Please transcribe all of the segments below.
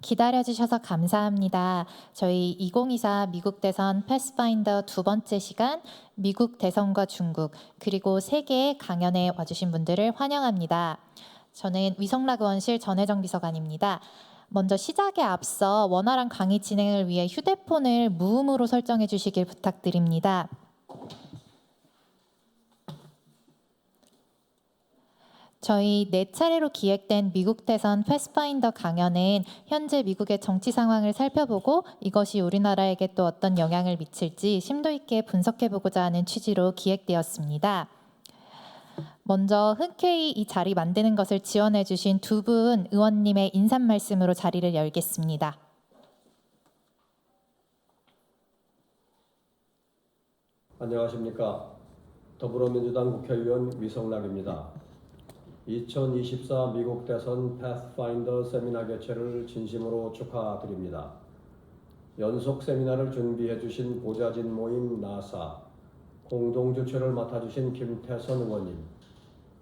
기다려주셔서 감사합니다. 저희 2024 미국 대선 패스파인더 두 번째 시간 미국 대선과 중국 그리고 세계 강연에 와주신 분들을 환영합니다. 저는 위성락원실 전혜정 비서관입니다. 먼저 시작에 앞서 원활한 강의 진행을 위해 휴대폰을 무음으로 설정해 주시길 부탁드립니다. 저희 4차례로 기획된 미국 대선 패스파인더 강연은 현재 미국의 정치 상황을 살펴보고 이것이 우리나라에게 또 어떤 영향을 미칠지 심도 있게 분석해보고자 하는 취지로 기획되었습니다. 먼저 흔쾌히 이 자리 만드는 것을 지원해 주신 두 분 의원님의 인사 말씀으로 자리를 열겠습니다. 안녕하십니까. 더불어민주당 국회의원 위성락입니다. 2024 미국 대선 패스파인더 세미나 개최를 진심으로 축하드립니다. 연속 세미나를 준비해 주신 보좌진 모임 나사, 공동 주최를 맡아주신 김태선 의원님,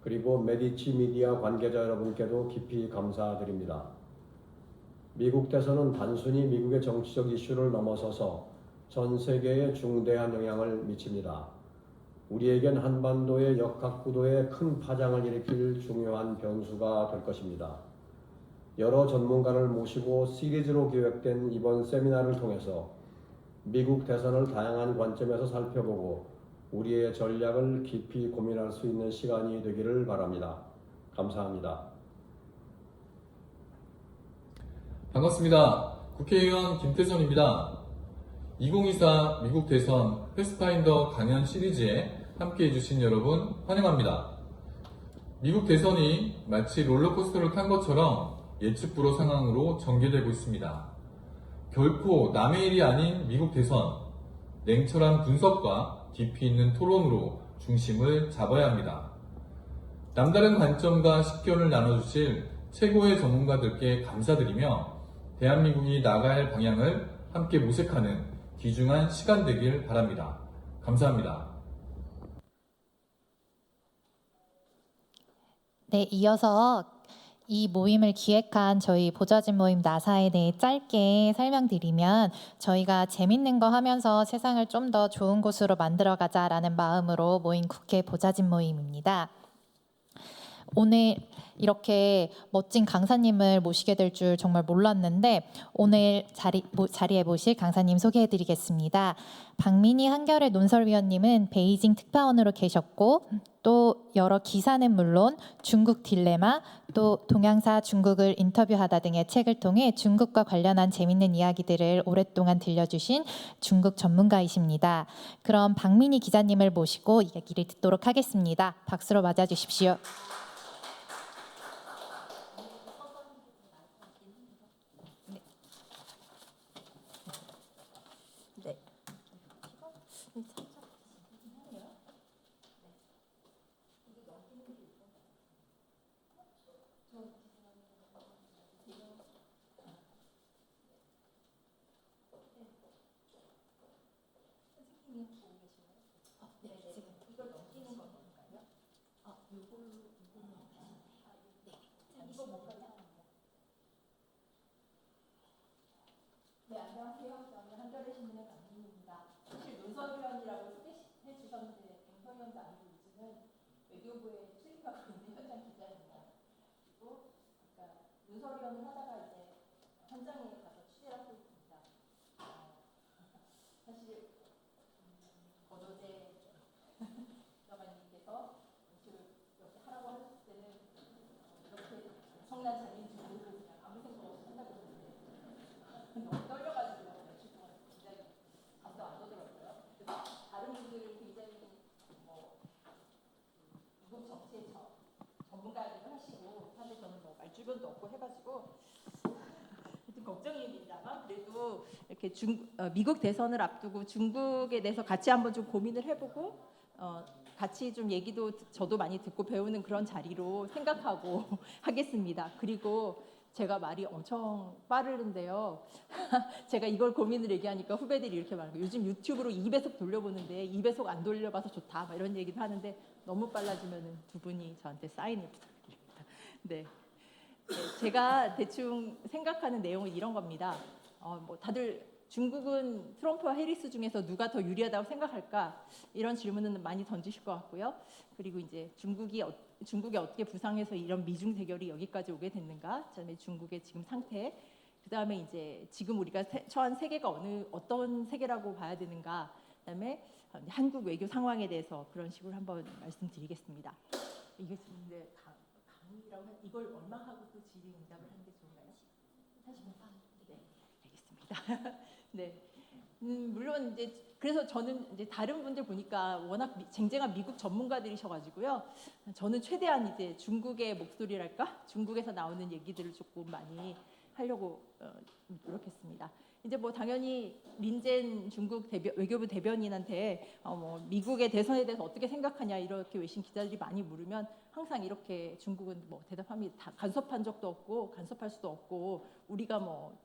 그리고 메디치 미디어 관계자 여러분께도 깊이 감사드립니다. 미국 대선은 단순히 미국의 정치적 이슈를 넘어서서 전 세계에 중대한 영향을 미칩니다. 우리에겐 한반도의 역학구도에 큰 파장을 일으킬 중요한 변수가 될 것입니다. 여러 전문가를 모시고 시리즈로 기획된 이번 세미나를 통해서 미국 대선을 다양한 관점에서 살펴보고 우리의 전략을 깊이 고민할 수 있는 시간이 되기를 바랍니다. 감사합니다. 반갑습니다. 국회의원 김태선입니다. 2024 미국 대선 패스파인더 강연 시리즈에 함께해 주신 여러분 환영합니다. 미국 대선이 마치 롤러코스터를 탄 것처럼 예측 불허 상황으로 전개되고 있습니다. 결코 남의 일이 아닌 미국 대선, 냉철한 분석과 깊이 있는 토론으로 중심을 잡아야 합니다. 남다른 관점과 식견을 나눠주실 최고의 전문가들께 감사드리며 대한민국이 나가야 할 방향을 함께 모색하는 귀중한 시간 되길 바랍니다. 감사합니다. 네, 이어서 이 모임을 기획한 저희 보좌진 모임 나사에 대해 짧게 설명드리면 저희가 재밌는 거 하면서 세상을 좀 더 좋은 곳으로 만들어가자라는 마음으로 모인 국회 보좌진 모임입니다. 오늘 이렇게 멋진 강사님을 모시게 될 줄 정말 몰랐는데 오늘 자리에 모실 강사님 소개해드리겠습니다. 박민희 한겨레 논설위원님은 베이징 특파원으로 계셨고 또 여러 기사는 물론 중국 딜레마 또 동양사 중국을 인터뷰하다 등의 책을 통해 중국과 관련한 재밌는 이야기들을 오랫동안 들려주신 중국 전문가이십니다. 그럼 박민희 기자님을 모시고 이야기를 듣도록 하겠습니다. 박수로 맞아주십시오. 네, 안녕하세요. 저는 한겨레 신문의 박민희입니다. 사실 논설위원이라고 소개해 주셨는데 행성위원도 아니고 요즘은 외교부에 출입하고 있는 현장 기자입니다. 그리고 아까 논설위원을 하다가 이제 현장에 가서 취재를 하고 있습니다. 사실 어제 비서관님께서 이렇게 하라고 하셨을 때는 이렇게 엄청난 자리인 줄 모르고 그냥 아무 생각 없이 한다고 했는데 너무 떨려가지고 며칠 동안 굉장히 잠도 안 오더라고요. 다른 분들은 굉장히 미국 정치의 전문가이기도 하시고 사실 저는 말주변도 없고 해가지고 좀 걱정입니다만 그래도 이렇게 미국 대선을 앞두고 중국에 대해서 같이 한번 좀 고민을 해보고 같이 좀 얘기도 저도 많이 듣고 배우는 그런 자리로 생각하고 하겠습니다. 그리고 제가 말이 엄청 빠르는데요. 제가 이걸 고민을 얘기하니까 후배들이 이렇게 말하고 요즘 유튜브로 2배속 돌려보는데 2배속 안 돌려봐서 좋다 막 이런 얘기도 하는데 너무 빨라지면 두 분이 저한테 사인을 부탁드립니다. 네. 제가 대충 생각하는 내용은 이런 겁니다. 뭐 다들 중국은 트럼프와 해리스 중에서 누가 더 유리하다고 생각할까? 이런 질문은 많이 던지실 것 같고요. 그리고 이제 중국이 어떻게 부상해서 이런 미중 대결이 여기까지 오게 됐는가? 그다음에 중국의 지금 상태, 그다음에 이제 지금 우리가 처한 세계가 어떤 세계라고 봐야 되는가? 그다음에 한국 외교 상황에 대해서 그런 식으로 한번 말씀드리겠습니다. 이게 근데 강의라고 이걸 얼마 하고 또 질의응답을 하는 게 좋은가요? 45분. 네, 알겠습니다. 네. 물론 이제 그래서 저는 이제 다른 분들 보니까 워낙 쟁쟁한 미국 전문가들이셔가지고요. 저는 최대한 이제 중국의 목소리랄까, 중국에서 나오는 얘기들을 조금 많이 하려고 노력했습니다. 이제 뭐 당연히 린젠 중국 외교부 대변인한테 뭐 미국의 대선에 대해서 어떻게 생각하냐 이렇게 외신 기자들이 많이 물으면 항상 이렇게 중국은 뭐 대답합니다. 다 간섭한 적도 없고 간섭할 수도 없고 우리가 뭐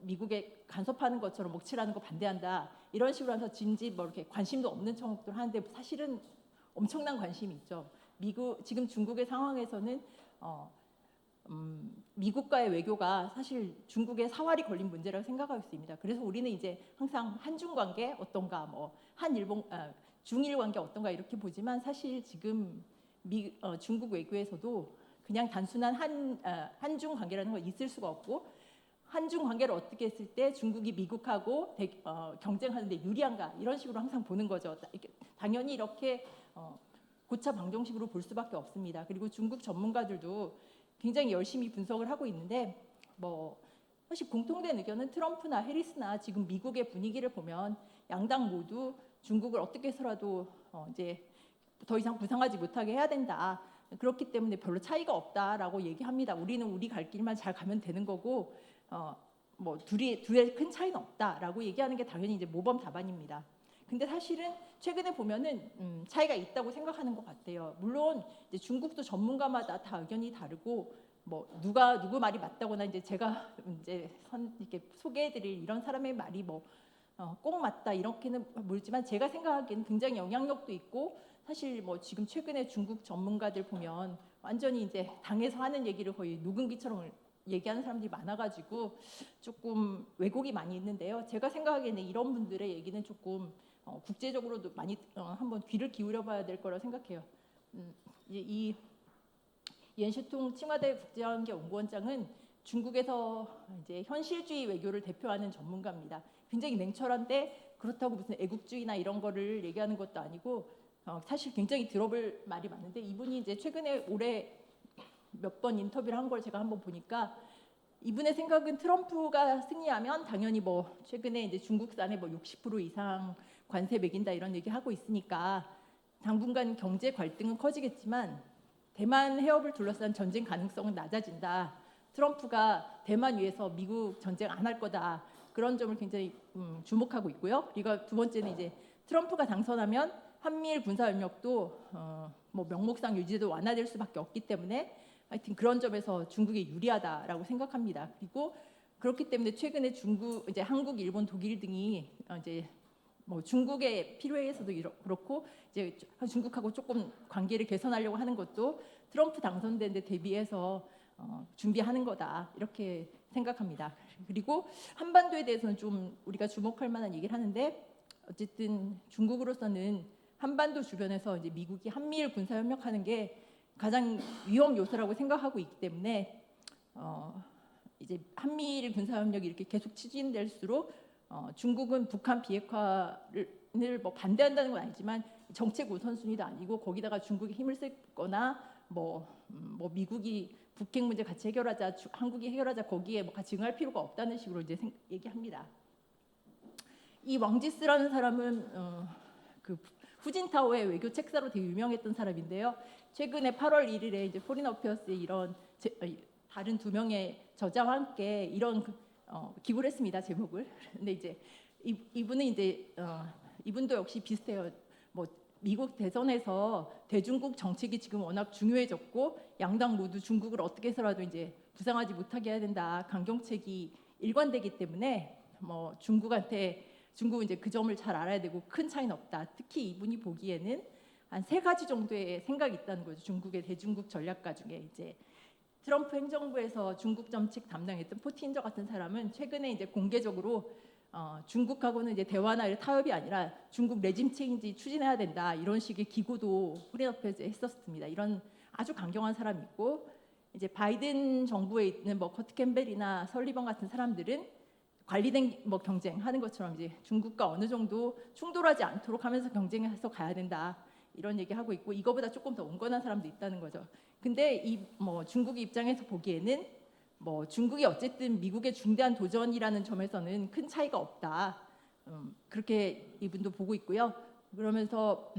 미국에 간섭하는 것처럼 목칠하는 거 반대한다 이런 식으로 해서 진지 뭐 이렇게 관심도 없는 척들 하는데 사실은 엄청난 관심이 있죠. 지금 중국의 상황에서는 미국과의 외교가 사실 중국의 사활이 걸린 문제라고 생각하고 있습니다. 그래서 우리는 이제 항상 한중 관계 어떤가, 뭐 중일 관계 어떤가 이렇게 보지만 사실 지금 중국 외교에서도 그냥 단순한 한중 관계라는 건 있을 수가 없고 한중 관계를 어떻게 했을 때 중국이 미국하고 경쟁하는데 유리한가 이런 식으로 항상 보는 거죠. 당연히 이렇게 고차 방정식으로 볼 수밖에 없습니다. 그리고 중국 전문가들도 굉장히 열심히 분석을 하고 있는데 뭐 사실 공통된 의견은 트럼프나 해리스나 지금 미국의 분위기를 보면 양당 모두 중국을 어떻게 해서라도 이제 더 이상 부상하지 못하게 해야 된다. 그렇기 때문에 별로 차이가 없다라고 얘기합니다. 우리는 우리 갈 길만 잘 가면 되는 거고 뭐 둘의 큰 차이는 없다라고 얘기하는 게 당연히 이제 모범 답안입니다. 근데 사실은 최근에 보면은 차이가 있다고 생각하는 것 같아요. 물론 이제 중국도 전문가마다 다 의견이 다르고 뭐 누구 말이 맞다거나 이제 제가 이제 이렇게 소개해드릴 이런 사람의 말이 뭐 꼭 맞다 이렇게는 모르지만 제가 생각하기에는 굉장히 영향력도 있고 사실 뭐 지금 최근에 중국 전문가들 보면 완전히 이제 당에서 하는 얘기를 거의 녹음기처럼 얘기하는 사람들이 많아가지고 조금 왜곡이 많이 있는데요. 제가 생각하기에는 이런 분들의 얘기는 조금 국제적으로도 많이 한번 귀를 기울여봐야 될 거라고 생각해요. 이 옌시통 칭화대 국제환경연구원장은 중국에서 이제 현실주의 외교를 대표하는 전문가입니다. 굉장히 냉철한데 그렇다고 무슨 애국주의나 이런 거를 얘기하는 것도 아니고 사실 굉장히 들어볼 말이 많은데 이분이 이제 최근에 올해 몇 번 인터뷰를 한 걸 제가 한번 보니까 이분의 생각은 트럼프가 승리하면 당연히 뭐 최근에 이제 중국산에 뭐 60% 이상 관세 매긴다 이런 얘기 하고 있으니까 당분간 경제 갈등은 커지겠지만 대만 해협을 둘러싼 전쟁 가능성은 낮아진다. 트럼프가 대만 위에서 미국 전쟁 안 할 거다. 그런 점을 굉장히 주목하고 있고요. 그리고 두 번째는 이제 트럼프가 당선하면 한미일 군사협력도 뭐 명목상 유지도 완화될 수밖에 없기 때문에 하여튼 그런 점에서 중국이 유리하다라고 생각합니다. 그리고 그렇기 때문에 최근에 이제 한국, 일본, 독일 등이 이제 뭐 중국에 필요해서도 그렇고 이제 중국하고 조금 관계를 개선하려고 하는 것도 트럼프 당선된 데 대비해서 준비하는 거다 이렇게 생각합니다. 그리고 한반도에 대해서는 좀 우리가 주목할 만한 얘기를 하는데 어쨌든 중국으로서는 한반도 주변에서 이제 미국이 한미일 군사 협력하는 게 가장 위험 요소라고 생각하고 있기 때문에 이제 한미일 군사 협력이 이렇게 계속 추진될수록 중국은 북한 비핵화를 뭐 반대한다는 건 아니지만 정책 우선순위도 아니고 거기다가 중국이 힘을 쓰거나 뭐 미국이 북핵 문제 같이 해결하자, 한국이 해결하자 거기에 뭐 같이 응할 필요가 없다는 식으로 이제 얘기합니다. 이 왕지스라는 사람은 그 후진타오의 외교 책사로 되게 유명했던 사람인데요. 최근에 8월 1일에 이제 포린 어페어스의 이런 다른 두 명의 저자와 함께 이런 기고를 했습니다. 제목을. 근데 이제 이분은 이제 이분도 역시 비슷해요. 뭐 미국 대선에서 대중국 정책이 지금 워낙 중요해졌고 양당 모두 중국을 어떻게 해서라도 이제 부상하지 못하게 해야 된다. 강경책이 일관되기 때문에 뭐 중국은 이제 그 점을 잘 알아야 되고 큰 차이는 없다. 특히 이분이 보기에는 한 3가지 정도의 생각이 있다는 거죠. 중국의 대중국 전략가 중에 이제 트럼프 행정부에서 중국 정책 담당했던 포틴저 같은 사람은 최근에 이제 공개적으로 중국하고는 이제 대화나 타협이 아니라 중국 레짐 체인지 추진해야 된다 이런 식의 기고도 프리너페에서 했었습니다. 이런 아주 강경한 사람이 있고 이제 바이든 정부에 있는 뭐 커트 캠벨이나 설리번 같은 사람들은 관리된 뭐 경쟁하는 것처럼 이제 중국과 어느 정도 충돌하지 않도록 하면서 경쟁해서 가야 된다 이런 얘기하고 있고 이거보다 조금 더 온건한 사람도 있다는 거죠. 근데 이 뭐 중국의 입장에서 보기에는 뭐 중국이 어쨌든 미국의 중대한 도전이라는 점에서는 큰 차이가 없다. 그렇게 이분도 보고 있고요. 그러면서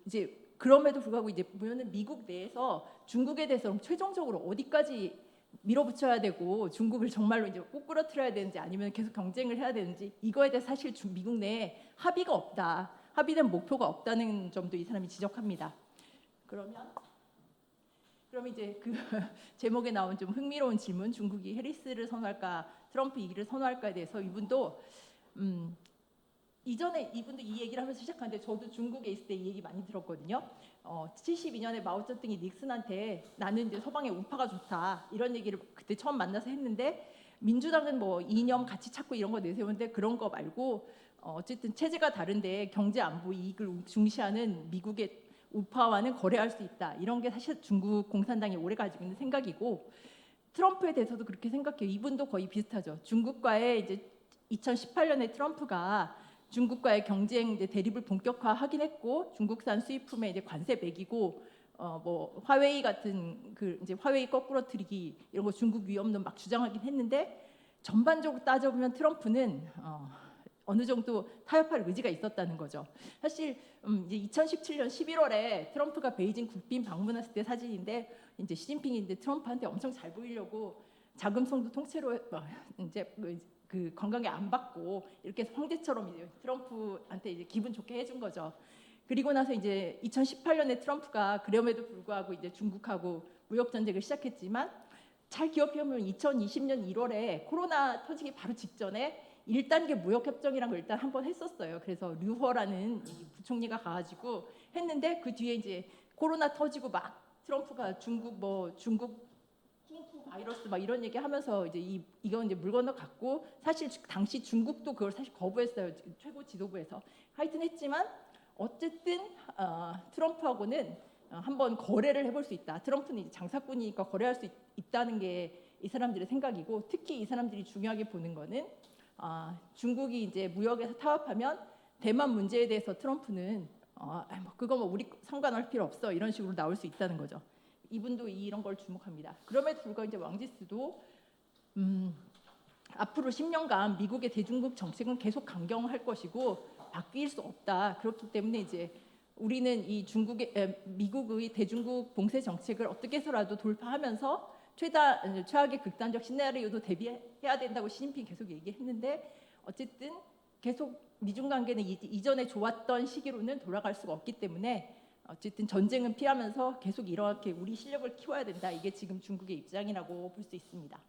이제 그럼에도 불구하고 이제 보면은 미국 내에서 중국에 대해서 최종적으로 어디까지 밀어붙여야 되고 중국을 정말로 이제 꼬꾸라뜨려야 되는지 아니면 계속 경쟁을 해야 되는지 이거에 대해 사실 미국 내에 합의가 없다. 합의된 목표가 없다는 점도 이 사람이 지적합니다. 그러면 이제 그 제목에 나온 좀 흥미로운 질문, 중국이 해리스를 선호할까, 트럼프 이기를 선호할까에 대해서 이분도 이전에 이분도 이 얘기를 하면서 시작하는데 저도 중국에 있을 때 이 얘기 많이 들었거든요. 72년에 마오쩌둥이 닉슨한테 나는 이제 서방의 우파가 좋다 이런 얘기를 그때 처음 만나서 했는데 민주당은 뭐 이념 가치 찾고 이런 거 내세우는데 그런 거 말고 어쨌든 체제가 다른데 경제 안보 이익을 중시하는 미국의 우파와는 거래할 수 있다 이런 게 사실 중국 공산당이 오래 가지고 있는 생각이고 트럼프에 대해서도 그렇게 생각해요. 이분도 거의 비슷하죠. 중국과의 이제 2018년에 트럼프가 중국과의 경쟁 이제 대립을 본격화하긴 했고 중국산 수입품에 이제 관세 매기고 뭐 화웨이 같은 그 이제 화웨이 거꾸로뜨리기 이런 거 중국 위협론 막 주장하긴 했는데 전반적으로 따져보면 트럼프는 어느 정도 타협할 의지가 있었다는 거죠. 사실 이제 2017년 11월에 트럼프가 베이징 국빈 방문했을 때 사진인데 이제 시진핑이 이제 트럼프한테 엄청 잘 보이려고 자금성도 통째로 이제 그 건강에 안 받고 이렇게 황제처럼 이제 트럼프한테 이제 기분 좋게 해준 거죠. 그리고 나서 이제 2018년에 트럼프가 그럼에도 불구하고 이제 중국하고 무역 전쟁을 시작했지만 잘 기억해보면 2020년 1월에 코로나 터지기 바로 직전에 1단계 무역 협정이란 걸 일단 한번 했었어요. 그래서 류허라는 이 부총리가 가가지고 했는데 그 뒤에 이제 코로나 터지고 막 트럼프가 중국 킹푸 바이러스 막 이런 얘기 하면서 이제 이건 이제 물 건너갔고 사실 당시 중국도 그걸 사실 거부했어요. 최고 지도부에서 하여튼 했지만 어쨌든 트럼프하고는 한번 거래를 해볼 수 있다. 트럼프는 이제 장사꾼이니까 거래할 수 있다는 게 이 사람들의 생각이고 특히 이 사람들이 중요하게 보는 거는 중국이 이제 무역에서 타협하면 대만 문제에 대해서 트럼프는 그거 뭐 우리 상관할 필요 없어 이런 식으로 나올 수 있다는 거죠. 이분도 이런 걸 주목합니다. 그럼에도 불구하고 이제 왕지스도 앞으로 10년간 미국의 대중국 정책은 계속 강경할 것이고 바뀔 수 없다. 그렇기 때문에 이제 우리는 이 미국의 대중국 봉쇄 정책을 어떻게 해서라도 돌파하면서 최악의 극단적 시나리오도 대비해야 된다고 시진핑 계속 얘기했는데 어쨌든 계속 미중 관계는 이전에 좋았던 시기로는 돌아갈 수가 없기 때문에 어쨌든 전쟁은 피하면서 계속 이렇게 우리 실력을 키워야 된다. 이게 지금 중국의 입장이라고 볼 수 있습니다.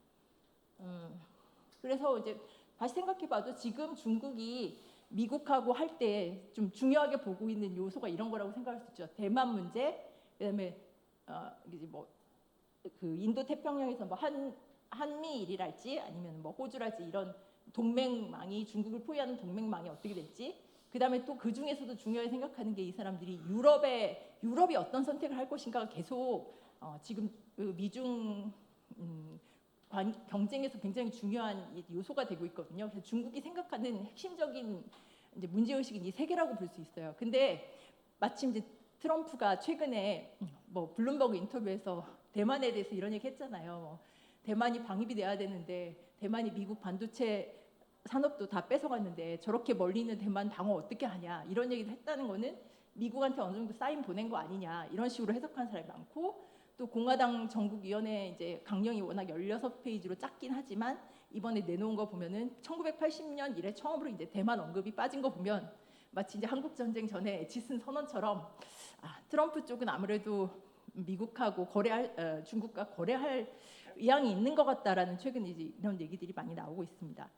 그래서 이제 다시 생각해봐도 지금 중국이 미국하고 할 때 좀 중요하게 보고 있는 요소가 이런 거라고 생각할 수 있죠. 대만 문제, 그다음에 이제 뭐 그 인도 태평양에서 뭐 한미일이랄지 아니면 뭐 호주랄지 이런 동맹망이 중국을 포위하는 동맹망이 어떻게 될지. 그다음에 또 그 중에서도 중요하게 생각하는 게 이 사람들이 유럽이 어떤 선택을 할 것인가가 계속 지금 그 미중 경쟁에서 굉장히 중요한 요소가 되고 있거든요. 그래서 중국이 생각하는 핵심적인 이제 문제의식이 이 세 개라고 볼 수 있어요. 근데 마침 이제 트럼프가 최근에 뭐 블룸버그 인터뷰에서 대만에 대해서 이런 얘기 했잖아요. 대만이 방위비 내야 되는데 대만이 미국 반도체 산업도 다 뺏어갔는데 저렇게 멀리 있는 대만 방어 어떻게 하냐 이런 얘기도 했다는 거는 미국한테 어느 정도 사인 보낸 거 아니냐 이런 식으로 해석하는 사람이 많고 또 공화당 전국위원회 이제 강령이 워낙 16페이지로 작긴 하지만 이번에 내놓은 거 보면은 1980년 이래 처음으로 이제 대만 언급이 빠진 거 보면 마치 이제 한국 전쟁 전에 에치슨 선언처럼 트럼프 쪽은 아무래도 미국하고 중국과 거래할 의향이 있는 것 같다라는 최근 이제 이런 얘기들이 많이 나오고 있습니다.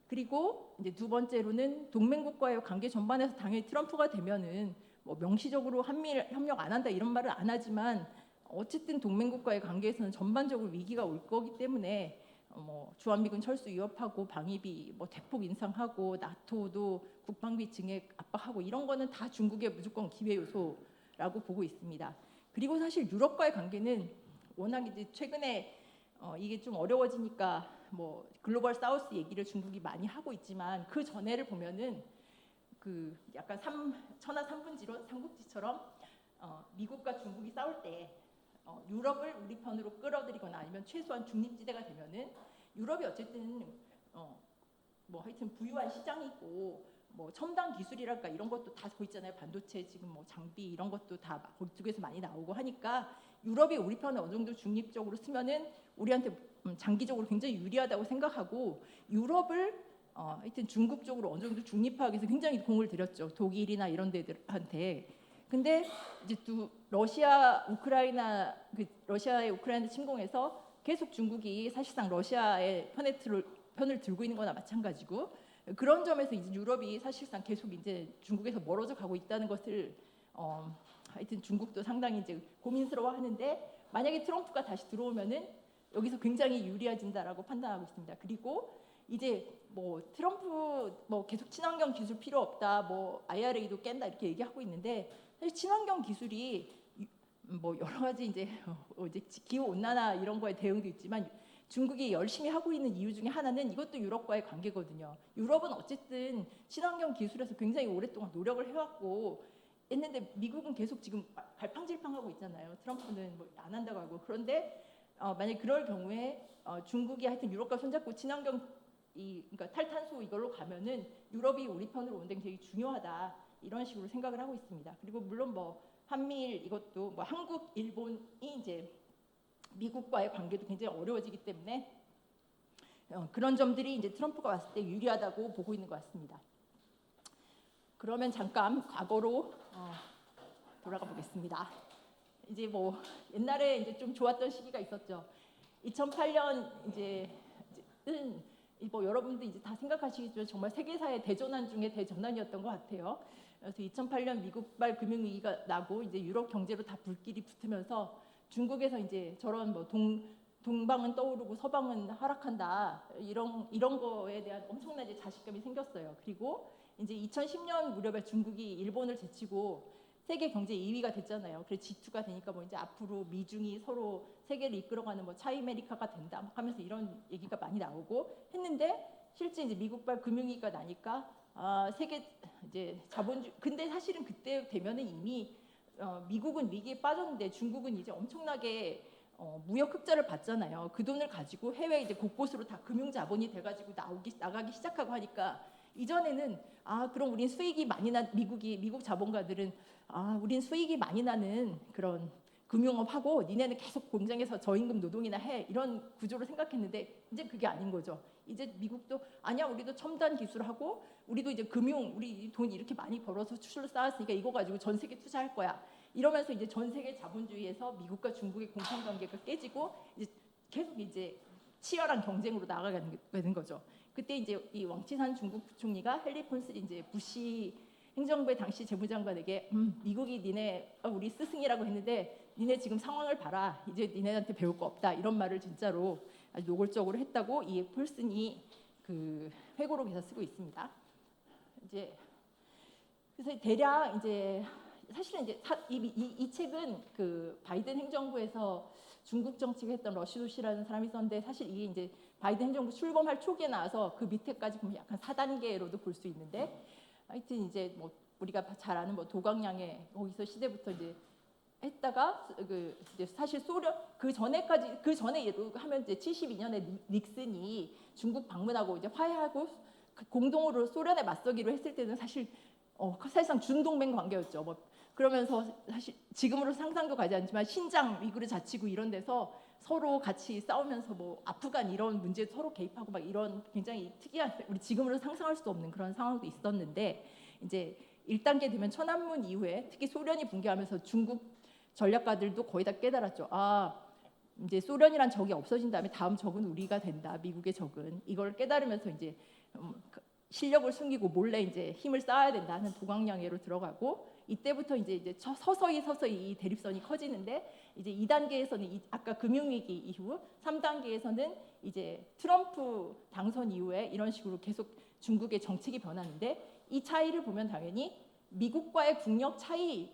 그리고 이제 두 번째로는 동맹국과의 관계 전반에서 당연히 트럼프가 되면은 뭐 명시적으로 한미일 협력 안 한다 이런 말을 안 하지만 어쨌든 동맹국과의 관계에서는 전반적으로 위기가 올 거기 때문에 뭐 주한미군 철수 위협하고 방위비 뭐 대폭 인상하고 나토도 국방비 증액 압박하고 이런 거는 다 중국의 무조건 기회 요소라고 보고 있습니다. 그리고 사실 유럽과의 관계는 워낙 이제 최근에 이게 좀 어려워지니까 뭐 글로벌 사우스 얘기를 중국이 많이 하고 있지만 그 전에를 보면은 그 약간 천하 삼분지론 삼국지처럼 미국과 중국이 싸울 때 유럽을 우리 편으로 끌어들이거나 아니면 최소한 중립지대가 되면은 유럽이 어쨌든 뭐 하여튼 부유한 시장이 있고 뭐 첨단 기술이랄까 이런 것도 다 보이잖아요. 반도체 지금 뭐 장비 이런 것도 다 그쪽에서 많이 나오고 하니까 유럽이 우리 편을 어느 정도 중립적으로 쓰면은 우리한테 장기적으로 굉장히 유리하다고 생각하고 유럽을 하여튼 중국 쪽으로 어느 정도 중립화하기 위해서 굉장히 공을 들였죠. 독일이나 이런 데들한테. 근데 이제 또 러시아의 우크라이나 침공에서 계속 중국이 사실상 러시아의 편을 들고 있는 거나 마찬가지고 그런 점에서 이제 유럽이 사실상 계속 이제 중국에서 멀어져 가고 있다는 것을 하여튼 중국도 상당히 이제 고민스러워하는데 만약에 트럼프가 다시 들어오면은 여기서 굉장히 유리해진다라고 판단하고 있습니다. 그리고 이제 뭐 트럼프 뭐 계속 친환경 기술 필요 없다, 뭐 IRA도 깬다 이렇게 얘기하고 있는데 사실 친환경 기술이 뭐 여러 가지 이제 기후 온난화 이런 거에 대응도 있지만 중국이 열심히 하고 있는 이유 중에 하나는 이것도 유럽과의 관계거든요. 유럽은 어쨌든 친환경 기술에서 굉장히 오랫동안 노력을 해왔고 했는데 미국은 계속 지금 갈팡질팡하고 있잖아요. 트럼프는 뭐 안 한다고 하고 그런데 만약 그럴 경우에 중국이 하여튼 유럽과 손잡고 친환경 그러니까 탈탄소 이걸로 가면은 유럽이 우리 편으로 오는 데 되게 중요하다 이런 식으로 생각을 하고 있습니다. 그리고 물론 뭐 한미일 이것도 뭐 한국, 일본이 이제 미국과의 관계도 굉장히 어려워지기 때문에 그런 점들이 이제 트럼프가 왔을 때 유리하다고 보고 있는 것 같습니다. 그러면 잠깐 과거로 돌아가 보겠습니다. 이제 뭐 옛날에 이제 좀 좋았던 시기가 있었죠. 2008년 이제는 뭐 여러분들 이제 다 생각하시겠지만 정말 세계사의 대전환 중에 대전환이었던 것 같아요. 그래서 2008년 미국발 금융위기가 나고 이제 유럽 경제로 다 불길이 붙으면서 중국에서 이제 저런 뭐 동방은 떠오르고 서방은 하락한다 이런 거에 대한 엄청난 이제 자신감이 생겼어요. 그리고 이제 2010년 무렵에 중국이 일본을 제치고 세계 경제 2위가 됐잖아요. 그래서 G2가 되니까 뭐 이제 앞으로 미중이 서로 세계를 이끌어가는 뭐 차이메리카가 된다 막 하면서 이런 얘기가 많이 나오고 했는데 실제 이제 미국발 금융위기가 나니까 세계 이제 자본주의 근데 사실은 그때 되면은 이미 미국은 위기에 빠졌는데 중국은 이제 엄청나게 무역 흑자를 봤잖아요. 그 돈을 가지고 해외 이제 곳곳으로 다 금융 자본이 돼가지고 나가기 시작하고 하니까 이전에는 그럼 우린 수익이 많이 난 미국 자본가들은 우린 수익이 많이 나는 그런 금융업 하고 니네는 계속 공장에서 저임금 노동이나 해 이런 구조를 생각했는데 이제 그게 아닌 거죠. 이제 미국도 아니야 우리도 첨단 기술하고 우리도 이제 우리 돈 이렇게 많이 벌어서 수출로 쌓았으니까 이거 가지고 전 세계 투자할 거야. 이러면서 이제 전 세계 자본주의에서 미국과 중국의 공생 관계가 깨지고 이제 계속 이제 치열한 경쟁으로 나아가게 되는 거죠. 그때 이제 이 왕치산 중국 부총리가 헨리 폰스 이제 부시 행정부의 당시 재무장관에게 미국이 우리 스승이라고 했는데 니네 지금 상황을 봐라. 이제 니네한테 배울 거 없다. 이런 말을 진짜로 아주 노골적으로 했다고 이 폴슨이 그 회고록에서 쓰고 있습니다. 이제 그래서 대략 이제 사실은 이제 이 책은 그 바이든 행정부에서 중국 정책했던 러시도 씨라는 사람이 썼는데 사실 이게 이제 바이든 행정부 출범할 초기에 나와서 그 밑에까지 보면 약간 4단계로도 볼 수 있는데 하여튼 이제 뭐 우리가 잘 아는 뭐 도광량의 거기서 시대부터 이제 했다가 이제 사실 소련 그 전에 하면 이제 72년에 닉슨이 중국 방문하고 이제 화해하고 공동으로 소련에 맞서기로 했을 때는 사실 사실상 준동맹 관계였죠. 뭐 그러면서 사실 지금으로 상상도 가지 않지만 신장 위구르 자치구 이런 데서 서로 같이 싸우면서 뭐 아프간 이런 문제에 서로 개입하고 막 이런 굉장히 특이한 우리 지금으로 상상할 수 없는 그런 상황도 있었는데 이제 1단계 되면 천안문 이후에 특히 소련이 붕괴하면서 중국 전략가들도 거의 다 깨달았죠. 이제 소련이란 적이 없어진 다음에 다음 적은 우리가 된다. 미국의 적은 이걸 깨달으면서 이제 실력을 숨기고 몰래 이제 힘을 쌓아야 된다는 도광양해로 들어가고 이때부터 이제 서서히 이 대립선이 커지는데 이제 2단계에서는 아까 금융위기 이후 3단계에서는 이제 트럼프 당선 이후에 이런 식으로 계속 중국의 정책이 변하는데 이 차이를 보면 당연히 미국과의 국력 차이에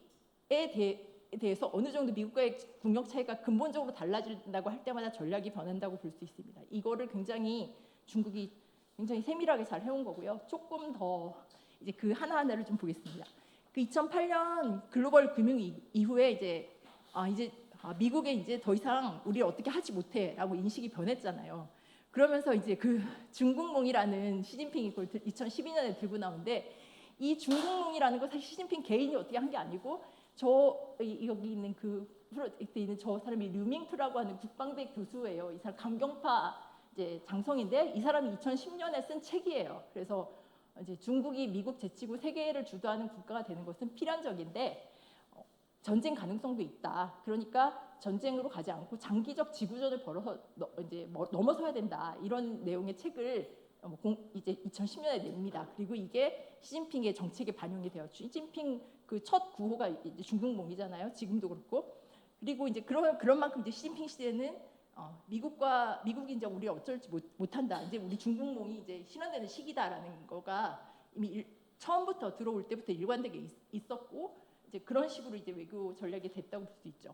대해서 어느 정도 미국과의 국력 차이가 근본적으로 달라진다고 할 때마다 전략이 변한다고 볼 수 있습니다. 이거를 중국이 굉장히 세밀하게 잘 해온 거고요. 조금 더 이제 그 하나하나를 좀 보겠습니다. 그 2008년 글로벌 금융 이후에 이제 미국에 이제 더 이상 우리를 어떻게 하지 못해라고 인식이 변했잖아요. 그러면서 이제 그 중국몽이라는 시진핑이 그걸 2012년에 들고 나오는데 이 중국몽이라는 거 사실 시진핑 개인이 어떻게 한 게 아니고 여기 있는 이때 있는 저 사람이 류밍투라고 하는 국방대 교수예요. 이 사람 강경파 이제 장성인데 이 사람이 2010년에 쓴 책이에요. 그래서 이제 중국이 미국 제치고 세계를 주도하는 국가가 되는 것은 필연적인데 전쟁 가능성도 있다. 그러니까 전쟁으로 가지 않고 장기적 지구전을 벌어서 넘어서야 된다. 이런 내용의 책을 이제 2010년에 냅니다. 그리고 이게 시진핑의 정책에 반영이 되어 시진핑 그 첫 구호가 이제 중국몽이잖아요. 지금도 그렇고. 그리고 이제 그런 만큼 이제 시진핑 시대는 미국이 이제 우리 어쩔지 못한다. 이제 우리 중국몽이 이제 실현되는 시기다라는 거가 이미 처음부터 들어올 때부터 일관되게 있었고 이제 그런 식으로 이제 외교 전략이 됐다고 볼 수 있죠.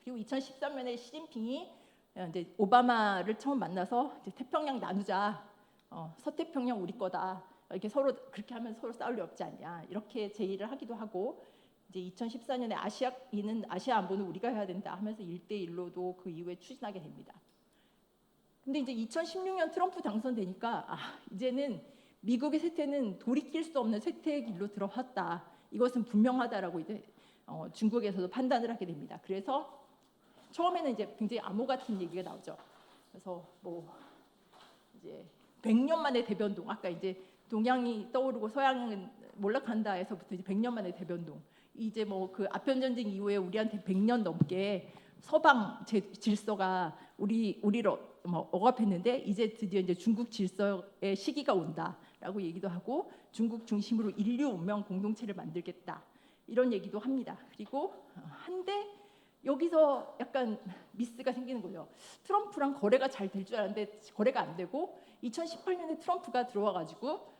그리고 2013년에 시진핑이 이제 오바마를 처음 만나서 이제 태평양 나누자, 서태평양 우리 거다. 이렇게 서로 그렇게 하면 서로 싸울 리 없지 않냐 이렇게 제의를 하기도 하고 이제 2014년에 아시아 안보는 우리가 해야 된다 하면서 1대1로도 그 이후에 추진하게 됩니다. 근데 이제 2016년 트럼프 당선되니까 이제는 미국의 쇠퇴는 돌이킬 수 없는 쇠퇴의 길로 들어왔다. 이것은 분명하다라고 이제 중국에서도 판단을 하게 됩니다. 그래서 처음에는 이제 굉장히 암호 같은 얘기가 나오죠. 그래서 뭐 이제 100년 만에 대변동, 아까 이제 동양이 떠오르고 서양은 몰락한다에서부터 이제 100년 만에 대변동. 이제 뭐 그 아편 전쟁 이후에 우리한테 100년 넘게 서방 질서가 우리를 억압했는데 이제 드디어 이제 중국 질서의 시기가 온다라고 얘기도 하고 중국 중심으로 인류 운명 공동체를 만들겠다 이런 얘기도 합니다. 그리고 한데 여기서 약간 미스가 생기는 거예요. 트럼프랑 거래가 잘 될 줄 알았는데 거래가 안 되고 2018년에 트럼프가 들어와가지고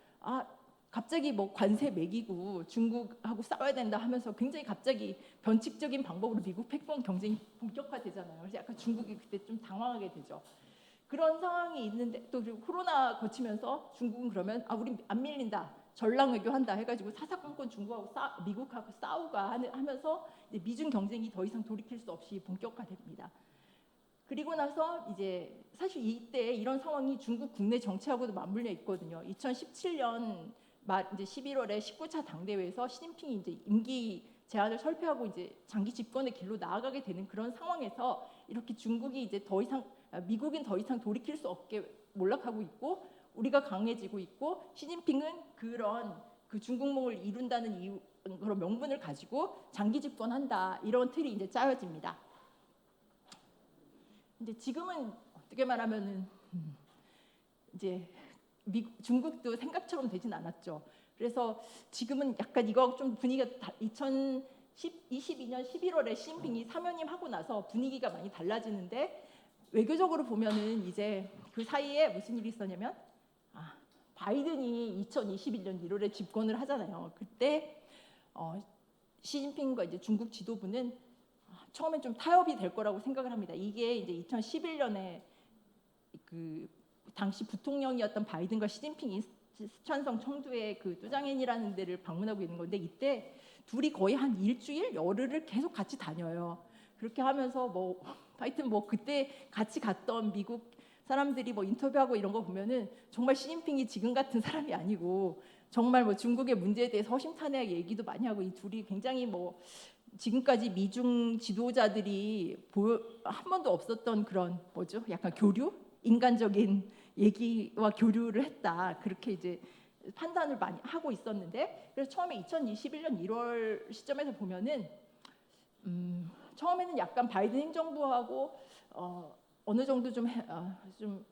갑자기 뭐 관세 매기고 중국하고 싸워야 된다 하면서 굉장히 갑자기 변칙적인 방법으로 미국 패권 경쟁이 본격화되잖아요. 그래서 약간 중국이 그때 좀 당황하게 되죠. 그런 상황이 있는데 또 그리고 코로나 거치면서 중국은 그러면 우리 안 밀린다. 전랑 외교한다 해가지고 사사건건 미국하고 싸우가 하면서 이제 미중 경쟁이 더 이상 돌이킬 수 없이 본격화됩니다. 그리고 나서 이제 사실 이때 이런 상황이 중국 국내 정치하고도 맞물려 있거든요. 2017년 말 이제 11월에 19차 당대회에서 시진핑이 이제 임기 제한을 설패하고 이제 장기 집권의 길로 나아가게 되는 그런 상황에서 이렇게 중국이 이제 미국은 더 이상 돌이킬 수 없게 몰락하고 있고 우리가 강해지고 있고 시진핑은 그런 그 중국몽을 이룬다는 그런 명분을 가지고 장기 집권한다 이런 틀이 이제 짜여집니다. 근데 지금은 어떻게 말하면은 이제 중국도 생각처럼 되진 않았죠. 그래서 지금은 약간 이거 좀 분위기가 2022년 11월에 시진핑이 사면임 하고 나서 분위기가 많이 달라지는데 외교적으로 보면은 이제 그 사이에 무슨 일이 있었냐면 바이든이 2021년 1월에 집권을 하잖아요. 그때 시진핑과 이제 중국 지도부는 처음엔 좀 타협이 될 거라고 생각을 합니다. 이게 이제 2011년에 그 당시 부통령이었던 바이든과 시진핑이 스촨성 청두의 그 뚜장엔이라는 데를 방문하고 있는 건데 이때 둘이 거의 한 일주일 열흘을 계속 같이 다녀요. 그렇게 하면서 하여튼 그때 같이 갔던 미국 사람들이 인터뷰하고 이런 거 보면은 정말 시진핑이 지금 같은 사람이 아니고 정말 중국의 문제에 대해서 허심탄회하게 얘기도 많이 하고 이 둘이 굉장히 지금까지 미중 지도자들이 한 번도 없었던 그런 약간 교류, 인간적인 얘기와 교류를 했다. 그렇게 이제 판단을 많이 하고 있었는데 그래서 처음에 2021년 1월 시점에서 보면은 처음에는 약간 바이든 행정부하고 어느 정도 좀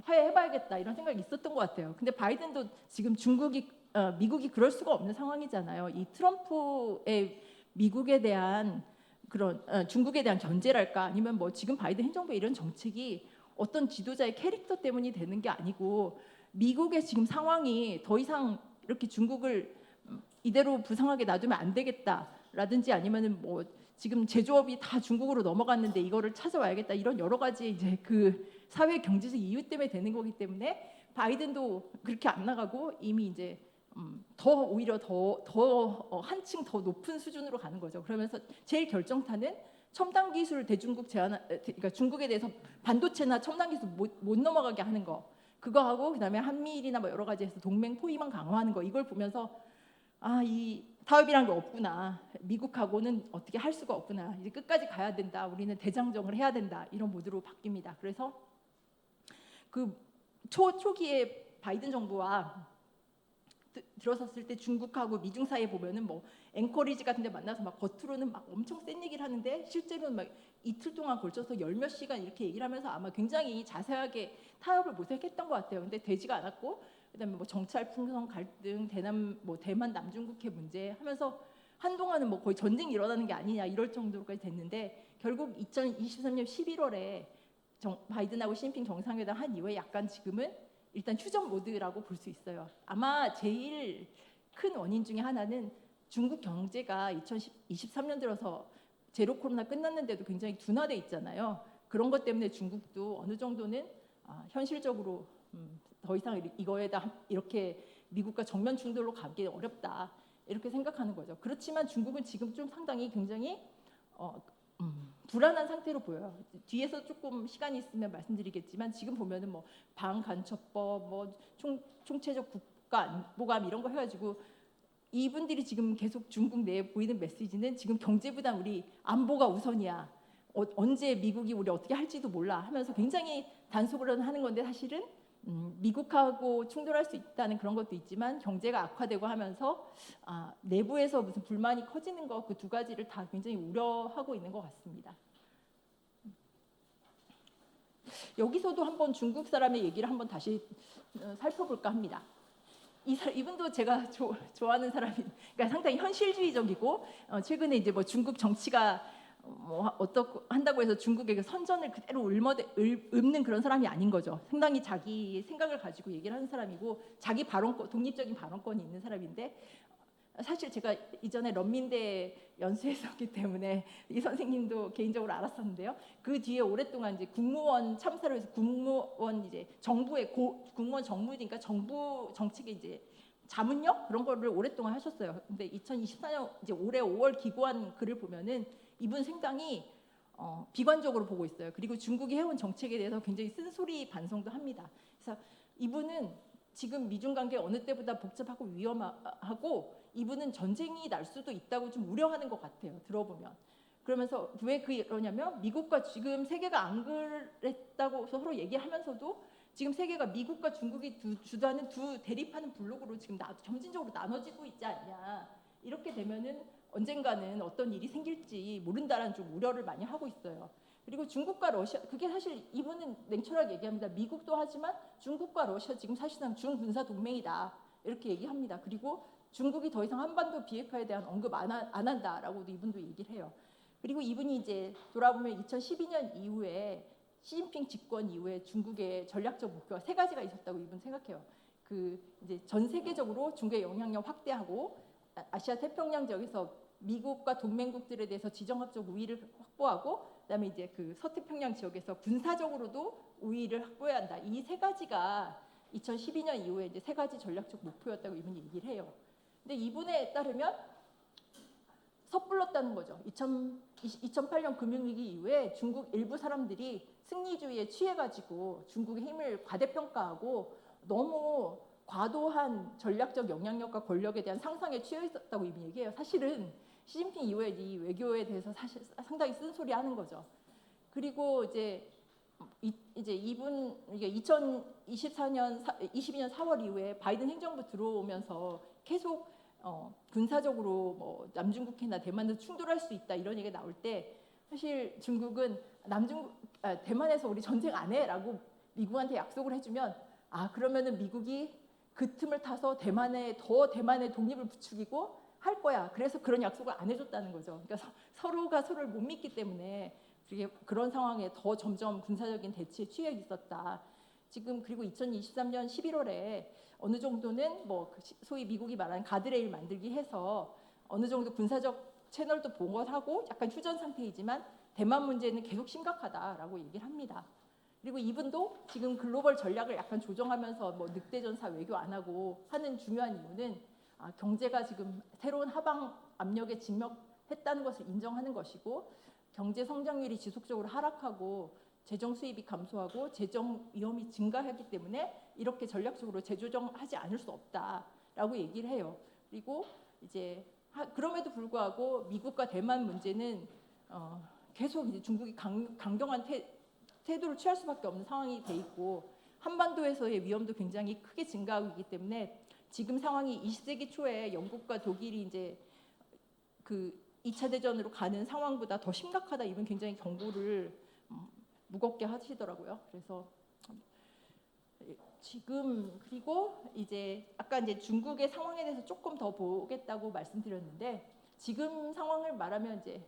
화해해봐야겠다 이런 생각이 있었던 것 같아요. 근데 바이든도 지금 중국이 미국이 그럴 수가 없는 상황이잖아요. 이 트럼프의 미국에 대한 그런 중국에 대한 견제랄까 아니면 뭐 지금 바이든 행정부의 이런 정책이 어떤 지도자의 캐릭터 때문이 되는 게 아니고 미국의 지금 상황이 더 이상 이렇게 중국을 이대로 부상하게 놔두면 안 되겠다라든지 아니면은 뭐 지금 제조업이 다 중국으로 넘어갔는데 이거를 찾아와야겠다 이런 여러 가지 이제 그 사회 경제적 이유 때문에 되는 거기 때문에 바이든도 그렇게 안 나가고 이미 이제 더 오히려 더 한층 더 높은 수준으로 가는 거죠. 그러면서 제일 결정타는 첨단 기술 대중국 제한, 그러니까 중국에 대해서 반도체나 첨단 기술 못 넘어가게 하는 거 그거 하고 그다음에 한미일이나 뭐 여러 가지에서 동맹 포위만 강화하는 거 이걸 보면서 이 타협이란 게 없구나. 미국하고는 어떻게 할 수가 없구나. 이제 끝까지 가야 된다. 우리는 대장정을 해야 된다. 이런 모드로 바뀝니다. 그래서 그 초기에 바이든 정부와 들어섰을 때 중국하고 미중 사이에 보면은 뭐 앵커리지 같은 데 만나서 막 겉으로는 막 엄청 센 얘기를 하는데 실제로는 막 이틀 동안 걸쳐서 열 몇 시간 이렇게 얘기를 하면서 아마 굉장히 자세하게 타협을 모색했던 것 같아요. 근데 되지가 않았고 그다음에 뭐 정찰 풍선 갈등, 대만 남중국해 문제 하면서 한동안은 뭐 거의 전쟁이 일어나는 게 아니냐 이럴 정도로까지 됐는데 결국 2023년 11월에 바이든하고 시진핑 정상회담 한 이후에 약간 지금은 일단 휴전 모드라고 볼 수 있어요. 아마 제일 큰 원인 중에 하나는 중국 경제가 2023년 들어서 제로 코로나 끝났는데도 굉장히 둔화돼 있잖아요. 그런 것 때문에 중국도 어느 정도는 현실적으로 더 이상 이거에다 이렇게 미국과 정면 충돌로 가기 어렵다 이렇게 생각하는 거죠. 그렇지만 중국은 지금 좀 상당히 굉장히 불안한 상태로 보여요. 뒤에서 조금 시간이 있으면 말씀드리겠지만 지금 보면은 뭐 반간첩법, 뭐 총체적 국가 안보감 이런 거 해가지고 이분들이 지금 계속 중국 내에 보이는 메시지는 지금 경제보다 우리 안보가 우선이야. 언제 미국이 우리 어떻게 할지도 몰라 하면서 굉장히 단속을 하는 건데 사실은 미국하고 충돌할 수 있다는 그런 것도 있지만 경제가 악화되고 하면서 내부에서 무슨 불만이 커지는 거 그 두 가지를 다 굉장히 우려하고 있는 것 같습니다. 여기서도 한번 중국 사람의 얘기를 한번 다시 살펴볼까 합니다. 이분도 제가 좋아하는 사람이, 그러니까 상당히 현실주의적이고 최근에 이제 뭐 중국 정치가 뭐 어떻고 한다고 해서 중국의 그 선전을 그대로 읊는 그런 사람이 아닌 거죠. 상당히 자기 생각을 가지고 얘기를 하는 사람이고 자기 발언권, 독립적인 발언권이 있는 사람인데 사실 제가 이전에 런민대 연수했었기 때문에 이 선생님도 개인적으로 알았었는데요. 그 뒤에 오랫동안 이제 국무원 참사를 해서 국무원 이제 정부의 국무원 정무니까 정부 정책의 이제 자문력 그런 거를 오랫동안 하셨어요. 근데 2024년 이제 올해 5월 기고한 글을 보면은 이분 상당히 비관적으로 보고 있어요. 그리고 중국이 해온 정책에 대해서 굉장히 쓴소리 반성도 합니다. 그래서 이분은 지금 미중 관계 어느 때보다 복잡하고 위험하고 이분은 전쟁이 날 수도 있다고 좀 우려하는 것 같아요. 들어보면. 그러면서 왜 그러냐면 미국과 지금 세계가 안 그랬다고 서로 얘기하면서도 지금 세계가 미국과 중국이 주도하는 두 대립하는 블록으로 지금 점진적으로 나눠지고 있지 않냐. 이렇게 되면은 언젠가는 어떤 일이 생길지 모른다라는 좀 우려를 많이 하고 있어요. 그리고 중국과 러시아, 그게 사실 이분은 냉철하게 얘기합니다. 미국도 하지만 중국과 러시아 지금 사실상 중군사 동맹이다. 이렇게 얘기합니다. 그리고 중국이 더 이상 한반도 비핵화에 대한 언급 안 한다라고도 이분도 얘기를 해요. 그리고 이분이 이제 돌아보면 2012년 이후에 시진핑 집권 이후에 중국의 전략적 목표가 세 가지가 있었다고 이분 생각해요. 그 이제 전 세계적으로 중국의 영향력 확대하고 아시아 태평양 지역에서 미국과 동맹국들에 대해서 지정학적 우위를 확보하고 그다음에 이제 그 서태평양 지역에서 군사적으로도 우위를 확보해야 한다. 이 세 가지가 2012년 이후에 이제 세 가지 전략적 목표였다고 이분이 얘기를 해요. 근데 이분에 따르면 섣불렀다는 거죠. 2008년 금융위기 이후에 중국 일부 사람들이 승리주의에 취해가지고 중국의 힘을 과대평가하고 너무 과도한 전략적 영향력과 권력에 대한 상상에 취해 있었다고 이분이 얘기해요. 사실은 시진핑 이후에 이 외교에 대해서 사실 상당히 쓴소리하는 거죠. 그리고 이제 이분 이게 2022년 4월 이후에 바이든 행정부 들어오면서 계속 군사적으로 뭐 남중국해나 대만도 충돌할 수 있다 이런 얘기가 나올 때 사실 중국은 대만에서 우리 전쟁 안 해라고 미국한테 약속을 해주면 그러면은 미국이 그 틈을 타서 대만의 독립을 부추기고 할 거야. 그래서 그런 약속을 안 해줬다는 거죠. 그러니까 서로가 서로를 못 믿기 때문에 그런 상황에 더 점점 군사적인 대치에 취해 있었다. 지금 그리고 2023년 11월에 어느 정도는 뭐 소위 미국이 말하는 가드레일 만들기 해서 어느 정도 군사적 채널도 봉헌하고 약간 휴전 상태이지만 대만 문제는 계속 심각하다라고 얘기를 합니다. 그리고 이분도 지금 글로벌 전략을 약간 조정하면서 뭐 늑대 전사 외교 안 하고 하는 중요한 이유는 경제가 지금 새로운 하방 압력에 직면했다는 것을 인정하는 것이고 경제 성장률이 지속적으로 하락하고 재정 수입이 감소하고 재정 위험이 증가하기 때문에 이렇게 전략적으로 재조정하지 않을 수 없다라고 얘기를 해요. 그리고 이제 그럼에도 불구하고 미국과 대만 문제는 계속 이제 중국이 강경한 태도를 취할 수밖에 없는 상황이 돼 있고 한반도에서의 위험도 굉장히 크게 증가하고 있기 때문에 지금 상황이 20세기 초에 영국과 독일이 이제 그 2차 대전으로 가는 상황보다 더 심각하다 이분 굉장히 경고를 무겁게 하시더라고요. 그래서 지금 그리고 이제 아까 이제 중국의 상황에 대해서 조금 더 보겠다고 말씀드렸는데 지금 상황을 말하면 이제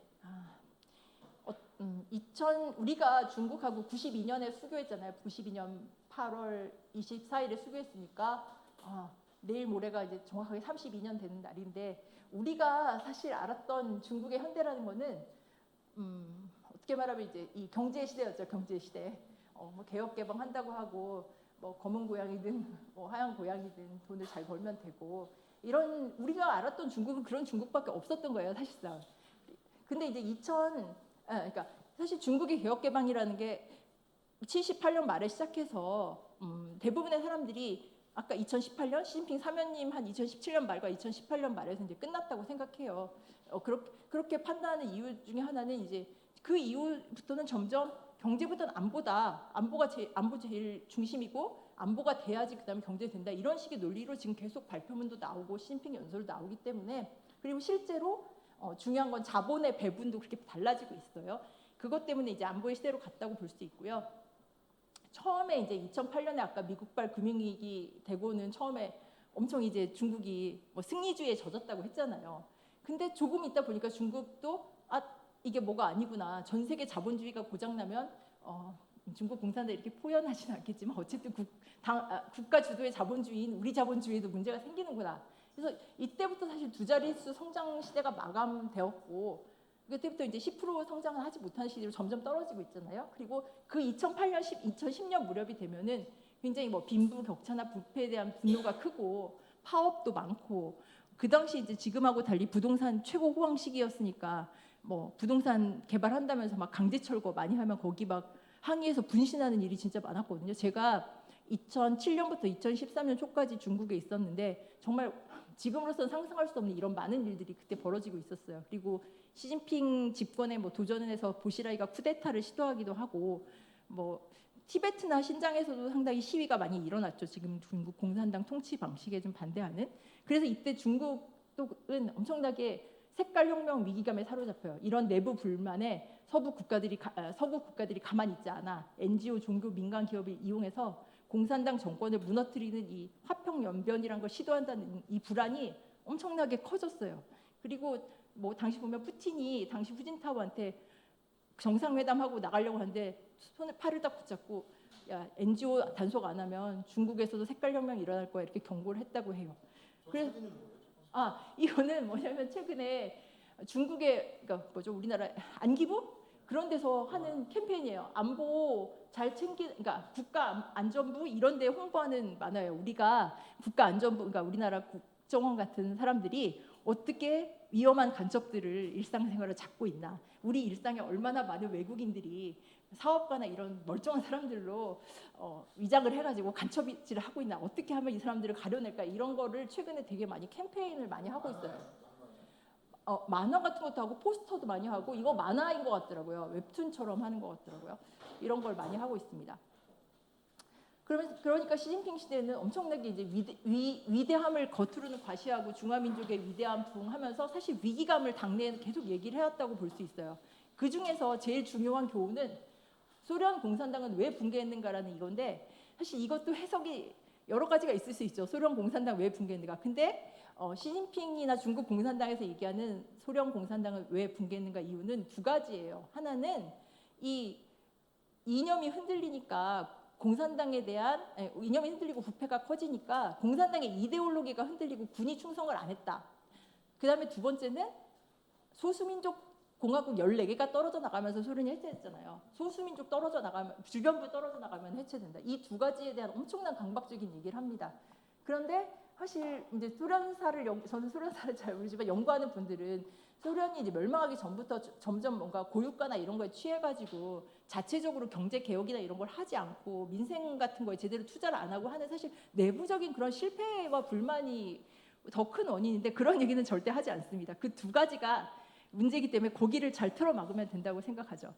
우리가 중국하고 92년에 수교했잖아요. 92년 8월 24일에 수교했으니까 내일 모레가 이제 정확하게 32년 되는 날인데 우리가 사실 알았던 중국의 현대라는 거는 어떻게 말하면 이제 이 경제 시대였죠. 경제 시대. 뭐 개혁 개방한다고 하고 뭐 검은 고양이든 뭐 하얀 고양이든 돈을 잘 벌면 되고 이런 우리가 알았던 중국은 그런 중국밖에 없었던 거예요, 사실상. 근데 이제 그러니까 사실 중국의 개혁 개방이라는 게 78년 말에 시작해서 대부분의 사람들이 아까 2018년 시진핑 사면님 한 2017년 말과 2018년 말에서 이제 끝났다고 생각해요. 그렇게 판단하는 이유 중에 하나는 이제 그 이후부터는 점점 경제보다는 안보가 안보 제일 중심이고 안보가 돼야지 그다음에 경제 된다 이런 식의 논리로 지금 계속 발표문도 나오고 시진핑 연설도 나오기 때문에 그리고 실제로 중요한 건 자본의 배분도 그렇게 달라지고 있어요. 그것 때문에 이제 안보의 시대로 갔다고 볼 수 있고요. 처음에 이제 2008년에 아까 미국발 금융위기 되고는 처음에 엄청 이제 중국이 뭐 승리주의에 젖었다고 했잖아요. 근데 조금 있다 보니까 중국도 이게 뭐가 아니구나. 전 세계 자본주의가 고장나면 중국 공산당 이렇게 표현하지는 않겠지만 어쨌든 국가 주도의 자본주의인 우리 자본주의에도 문제가 생기는구나. 그래서 이때부터 사실 두 자릿수 성장 시대가 마감되었고 그때부터 이제 10% 성장을 하지 못하는 시대로 점점 떨어지고 있잖아요. 그리고 그 2008년, 2010년 무렵이 되면은 굉장히 뭐 빈부격차나 부패에 대한 분노가 크고 파업도 많고 그 당시 이제 지금하고 달리 부동산 최고 호황 시기였으니까 뭐 부동산 개발한다면서 막 강제 철거 많이 하면 거기 막 항의해서 분신하는 일이 진짜 많았거든요. 제가 2007년부터 2013년 초까지 중국에 있었는데 정말 지금으로서는 상상할 수 없는 이런 많은 일들이 그때 벌어지고 있었어요. 그리고 시진핑 집권에 뭐 도전을 해서 보시라이가 쿠데타를 시도하기도 하고 뭐 티베트나 신장에서도 상당히 시위가 많이 일어났죠. 지금 중국 공산당 통치 방식에 좀 반대하는. 그래서 이때 중국은 엄청나게 색깔혁명 위기감에 사로잡혀요. 이런 내부 불만에 서구 국가들이 가만히 있지 않아 NGO, 종교, 민간 기업을 이용해서 공산당 정권을 무너뜨리는 이 화평연변이란 걸 시도한다는 이 불안이 엄청나게 커졌어요. 그리고 뭐 당시 보면 푸틴이 당시 후진타오한테 정상회담하고 나가려고 하는데 팔을 딱 붙잡고 야 NGO 단속 안 하면 중국에서도 색깔혁명이 일어날 거야 이렇게 경고를 했다고 해요. 그래서 이거는 뭐냐면 최근에 중국의 그러니까 우리나라 안기부 그런 데서 하는 캠페인이에요. 안보 잘 그러니까 국가안전부 이런 데 홍보하는 만화예요. 우리가 국가안전부 그러니까 우리나라 국정원 같은 사람들이 어떻게 위험한 간첩들을 일상생활을 잡고 있나 우리 일상에 얼마나 많은 외국인들이 사업가나 이런 멀쩡한 사람들로 위장을 해가지고 간첩질을 하고 있나 어떻게 하면 이 사람들을 가려낼까 이런 거를 최근에 되게 많이 캠페인을 많이 하고 있어요. 만화 같은 것도 하고 포스터도 많이 하고 이거 만화인 것 같더라고요. 웹툰처럼 하는 것 같더라고요. 이런 걸 많이 하고 있습니다. 그러니까 시진핑 시대는 엄청나게 이제 위대함을 겉으로는 과시하고 중화민족의 위대함 부흥하면서 사실 위기감을 당내에는 계속 얘기를 해왔다고 볼 수 있어요. 그 중에서 제일 중요한 교훈은 소련 공산당은 왜 붕괴했는가라는 이건데 사실 이것도 해석이 여러 가지가 있을 수 있죠. 소련 공산당 왜 붕괴했는가. 근데 시진핑이나 중국 공산당에서 얘기하는 소련 공산당을 왜 붕괴했는가 이유는 두 가지예요. 하나는 이 이념이 흔들리니까 공산당에 대한 이념이 흔들리고 부패가 커지니까 공산당의 이데올로기가 흔들리고 군이 충성을 안 했다. 그다음에 두 번째는 소수민족 공화국 14개가 떨어져 나가면서 소련이 해체했잖아요. 소수민족 떨어져 나가면 주변부 떨어져 나가면 해체된다. 이 두 가지에 대한 엄청난 강박적인 얘기를 합니다. 그런데 사실 이제 저는 소련사를 잘 모르지만 연구하는 분들은 소련이 이제 멸망하기 전부터 점점 뭔가 고유가나 이런 거에 취해가지고 자체적으로 경제 개혁이나 이런 걸 하지 않고 민생 같은 거에 제대로 투자를 안 하고 하는 사실 내부적인 그런 실패와 불만이 더 큰 원인인데 그런 얘기는 절대 하지 않습니다. 그 두 가지가 문제이기 때문에 거기를 잘 틀어 막으면 된다고 생각하죠.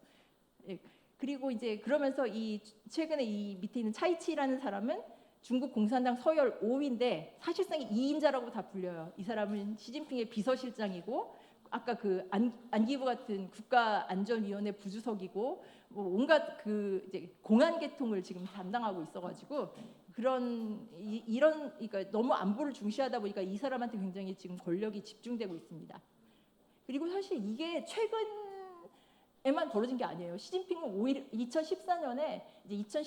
예. 그리고 이제 그러면서 이 최근에 이 밑에 있는 차이치라는 사람은 중국 공산당 서열 5위인데 사실상 2인자라고 다 불려요. 이 사람은 시진핑의 비서실장이고 아까 그 안기부 같은 국가안전위원회 부주석이고 뭐 온갖 그 이제 공안 계통을 지금 담당하고 있어가지고 이런 그러니까 너무 안보를 중시하다 보니까 이 사람한테 굉장히 지금 권력이 집중되고 있습니다. 그리고 사실 이게 최근에만 벌어진 게 아니에요. 시진핑은 오히려 2014년에 이제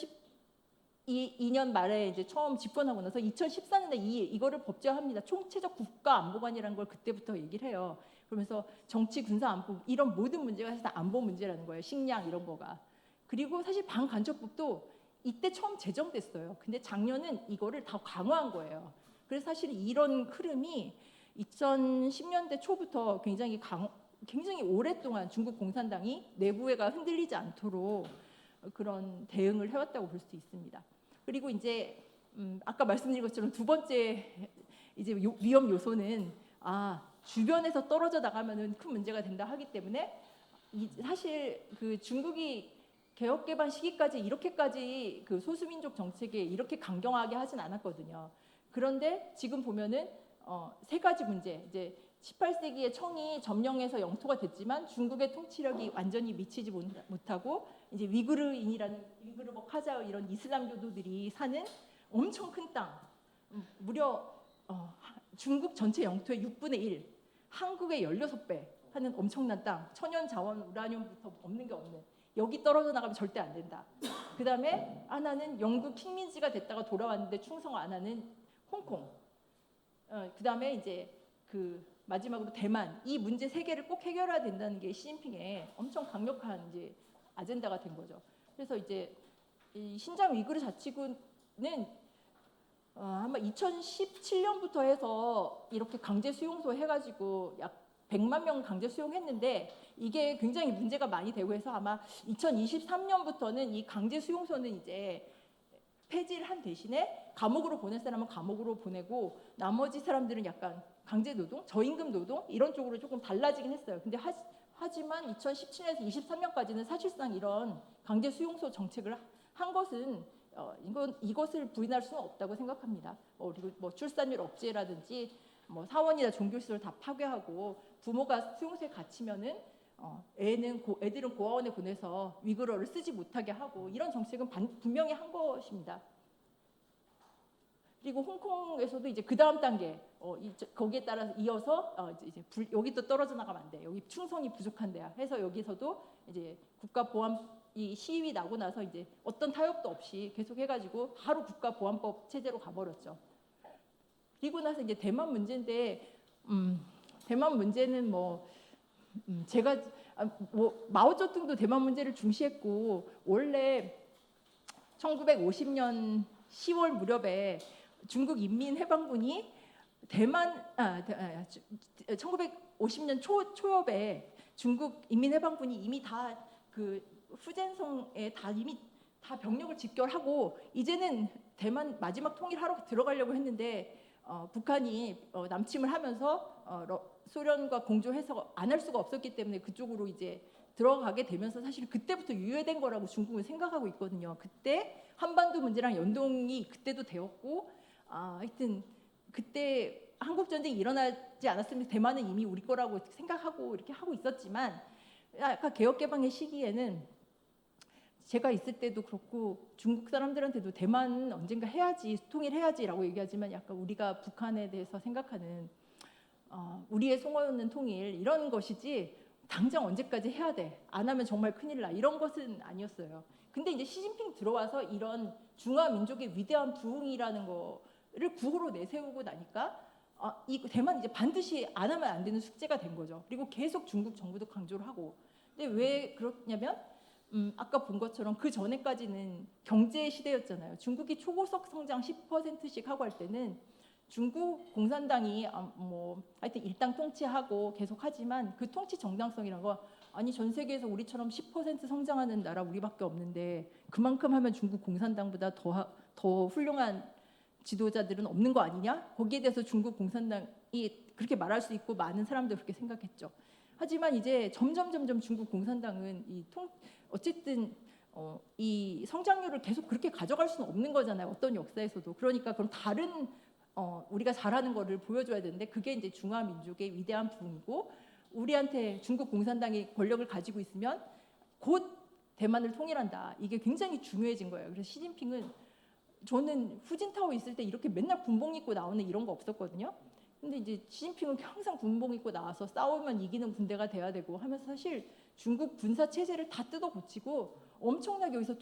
2012년 말에 이제 처음 집권하고 나서 2014년에 이거를 법제화합니다. 총체적 국가안보관이라는 걸 그때부터 얘기를 해요. 그러면서 정치, 군사, 안보 이런 모든 문제가 사실 다 안보 문제라는 거예요. 식량 이런 거가. 그리고 사실 반간첩법도 이때 처음 제정됐어요. 근데 작년은 이거를 다 강화한 거예요. 그래서 사실 이런 흐름이 2010년대 초부터 굉장히 오랫동안 중국 공산당이 내부애가 흔들리지 않도록 그런 대응을 해왔다고 볼 수 있습니다. 그리고 이제 아까 말씀드린 것처럼 두 번째 이제 위험 요소는 주변에서 떨어져 나가면은 큰 문제가 된다 하기 때문에 사실 그 중국이 개혁 개방 시기까지 이렇게까지 그 소수민족 정책에 이렇게 강경하게 하진 않았거든요. 그런데 지금 보면은 세 가지 문제 이제 18세기에 청이 점령해서 영토가 됐지만 중국의 통치력이 완전히 미치지 못하고 이제 위구르, 카자흐 이런 이슬람교도들이 사는 엄청 큰 땅, 무려 중국 전체 영토의 6분의 1, 한국의 16배 하는 엄청난 땅, 천연 자원, 우라늄부터 없는 게 없는 여기 떨어져 나가면 절대 안 된다. 그 다음에 하나는 영국 식민지가 됐다가 돌아왔는데 충성 안 하는 홍콩. 그 다음에 이제 그 마지막으로 대만. 이 문제 세 개를 꼭 해결해야 된다는 게 시진핑의 엄청 강력한 이제 아젠다가 된 거죠. 그래서 이제 이 신장 위구르 자치구는 아마 2017년부터 해서 이렇게 강제 수용소 해가지고 약 100만 명 강제 수용했는데 이게 굉장히 문제가 많이 되고 해서 아마 2023년부터는 이 강제 수용소는 이제 폐지를 한 대신에 감옥으로 보낼 사람은 감옥으로 보내고 나머지 사람들은 약간 강제 노동, 저임금 노동 이런 쪽으로 조금 달라지긴 했어요. 근데 하지만 2017년에서 23년까지는 사실상 이런 강제 수용소 정책을 한 것은 이것을 부인할 수는 없다고 생각합니다. 그리고 뭐 출산율 억제라든지 뭐 사원이나 종교시설 다 파괴하고 부모가 수용소에 갇히면은 애들은 고아원에 보내서 위구르어를 쓰지 못하게 하고 이런 정책은 분명히 한 것입니다. 그리고 홍콩에서도 이제 그 다음 단계 거기에 따라서 이어서 여기 또 떨어져 나가면 안 돼. 여기 충성이 부족한데야 해서 여기서도 이제 국가보안 이 시위 나고 나서 이제 어떤 타협도 없이 계속 해가지고 바로 국가보안법 체제로 가버렸죠. 그리고 나서 이제 대만 문제인데 대만 문제는 제가 마오쩌둥도 대만 문제를 중시했고 원래 1950년 10월 무렵에 중국 인민해방군이 1950년 초엽에 중국 인민해방군이 이미 다 그 후젠성에 이미 다 병력을 집결하고 이제는 대만 마지막 통일하러 들어가려고 했는데 북한이 남침을 하면서 소련과 공조해서 안 할 수가 없었기 때문에 그쪽으로 이제 들어가게 되면서 사실 그때부터 유예된 거라고 중국은 생각하고 있거든요. 그때 한반도 문제랑 연동이 그때도 되었고 하여튼 그때 한국 전쟁이 일어나지 않았으면 대만은 이미 우리 거라고 생각하고 이렇게 하고 있었지만 아까 개혁 개방의 시기에는 제가 있을 때도 그렇고 중국 사람들한테도 대만은 언젠가 해야지, 통일해야지라고 얘기하지만 약간 우리가 북한에 대해서 생각하는 우리의 송원은 통일 이런 것이지 당장 언제까지 해야 돼, 안 하면 정말 큰일 나, 이런 것은 아니었어요. 근데 이제 시진핑 들어와서 이런 중화 민족의 위대한 부흥이라는 거를 구호로 내세우고 나니까 이 대만 이제 반드시 안 하면 안 되는 숙제가 된 거죠. 그리고 계속 중국 정부도 강조를 하고. 근데 왜 그렇냐면 아까 본 것처럼 그 전에까지는 경제 시대였잖아요. 중국이 초고속 성장 10%씩 하고 할 때는 중국 공산당이 뭐 하여튼 일당 통치하고 계속하지만 그 통치 정당성이라는 거, 아니 전 세계에서 우리처럼 10% 성장하는 나라 우리밖에 없는데 그만큼 하면 중국 공산당보다 더 훌륭한 지도자들은 없는 거 아니냐? 거기에 대해서 중국 공산당이 그렇게 말할 수 있고 많은 사람들 그렇게 생각했죠. 하지만 이제 점점 중국 공산당은 어쨌든 이 성장률을 계속 그렇게 가져갈 수는 없는 거잖아요. 어떤 역사에서도. 그러니까 그럼 다른 우리가 잘하는 거를 보여줘야 되는데 그게 이제 중화 민족의 위대한 부흥이고, 우리한테 중국 공산당이 권력을 가지고 있으면 곧 대만을 통일한다. 이게 굉장히 중요해진 거예요. 그래서 시진핑은, 저는 후진타오 있을 때 이렇게 맨날 군복 입고 나오는 이런 거 없었거든요. 근데 이제 시진핑은 항상 군복 입고 나와서 싸우면 이기는 군대가 돼야 되고 하면서 사실 중국 군사 체제를 다 뜯어 고치고 엄청나게 여기서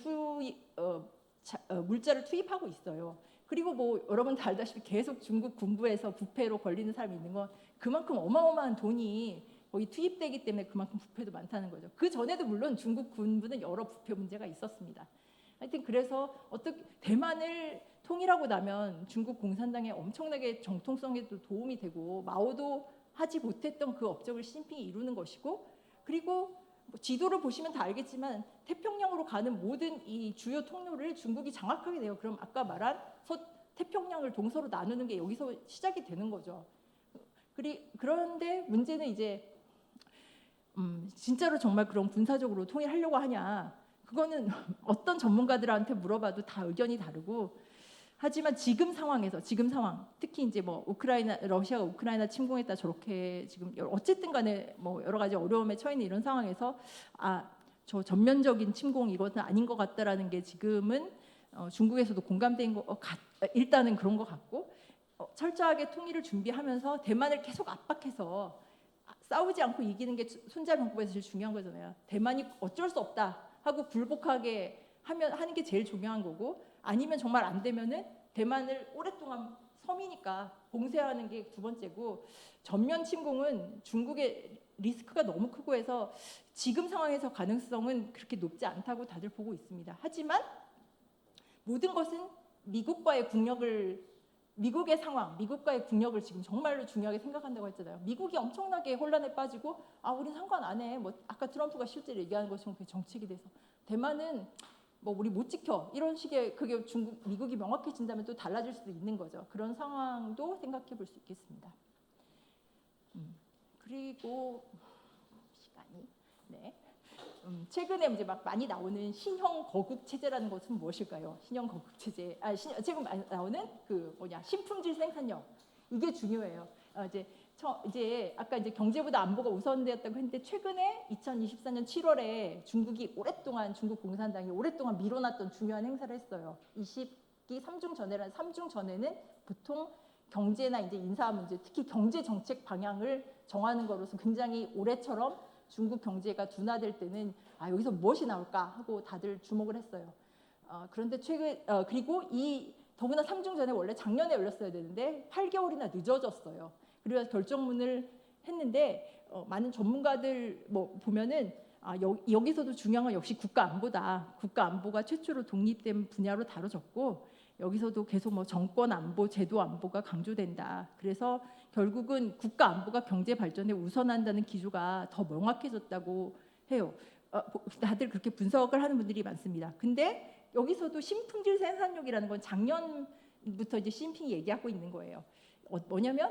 물자를 투입하고 있어요. 그리고 뭐 여러분 다 알다시피 계속 중국 군부에서 부패로 걸리는 사람이 있는 건 그만큼 어마어마한 돈이 거의 투입되기 때문에 그만큼 부패도 많다는 거죠. 그 전에도 물론 중국 군부는 여러 부패 문제가 있었습니다. 하여튼 그래서 어떻게 대만을 통일하고 나면 중국 공산당의 엄청나게 정통성에도 도움이 되고 마오도 하지 못했던 그 업적을 시진핑이 이루는 것이고, 그리고 뭐 지도를 보시면 다 알겠지만 태평양으로 가는 모든 이 주요 통로를 중국이 장악하게 돼요. 그럼 아까 말한 태평양을 동서로 나누는 게 여기서 시작이 되는 거죠. 그런데 문제는 이제 진짜로 정말 그런 군사적으로 통일하려고 하냐, 그거는 어떤 전문가들한테 물어봐도 다 의견이 다르고, 하지만 지금 상황, 특히 이제 뭐 러시아가 우크라이나 침공했다 저렇게 지금 어쨌든 간에 뭐 여러 가지 어려움에 처해 있는 이런 상황에서 저 전면적인 침공 이것은 아닌 것 같다라는 게 지금은 중국에서도 공감된 일단은 그런 것 같고, 철저하게 통일을 준비하면서 대만을 계속 압박해서 싸우지 않고 이기는 게 손자병법에서 제일 중요한 거잖아요. 대만이 어쩔 수 없다 하고 굴복하게 하는 게 제일 중요한 거고, 아니면 정말 안 되면은 대만을 오랫동안 섬이니까 봉쇄하는 게 두 번째고, 전면 침공은 중국의 리스크가 너무 크고 해서 지금 상황에서 가능성은 그렇게 높지 않다고 다들 보고 있습니다. 하지만 모든 것은 미국과의 국력을 지금 정말로 중요하게 생각한다고 했잖아요. 미국이 엄청나게 혼란에 빠지고 우린 상관 안 해. 뭐 아까 트럼프가 실제로 얘기하는 것처럼 그게 정책이 돼서 대만은 뭐 우리 못 지켜 이런 식의, 그게 미국이 명확해진다면 또 달라질 수도 있는 거죠. 그런 상황도 생각해 볼 수 있겠습니다. 그리고 시간이 최근에 이제 막 많이 나오는 신형 거국 체제라는 것은 무엇일까요? 신형 거국 체제, 최근 많이 나오는 신품질 생산력, 이게 중요해요. 이제 아까 이제 경제보다 안보가 우선되었다고 했는데, 최근에 2024년 7월에 중국 공산당이 오랫동안 미뤄놨던 중요한 행사를 했어요. 20기 3중 전에는 보통 경제나 이제 인사 문제, 특히 경제 정책 방향을 정하는 거로서 굉장히 올해처럼 중국 경제가 둔화될 때는 여기서 무엇이 나올까 하고 다들 주목을 했어요. 그런데 그리고 더구나 3중 전에 원래 작년에 열렸어야 되는데 8개월이나 늦어졌어요. 그래서 결정문을 했는데 많은 전문가들 보면은 여기서도 중요한 건 역시 국가 안보다. 국가 안보가 최초로 독립된 분야로 다뤄졌고, 여기서도 계속 정권 안보, 제도 안보가 강조된다. 그래서 결국은 국가 안보가 경제 발전에 우선한다는 기조가 더 명확해졌다고 해요. 다들 그렇게 분석을 하는 분들이 많습니다. 근데 여기서도 신품질 생산력이라는 건 작년부터 이제 시진핑이 얘기하고 있는 거예요. 뭐냐면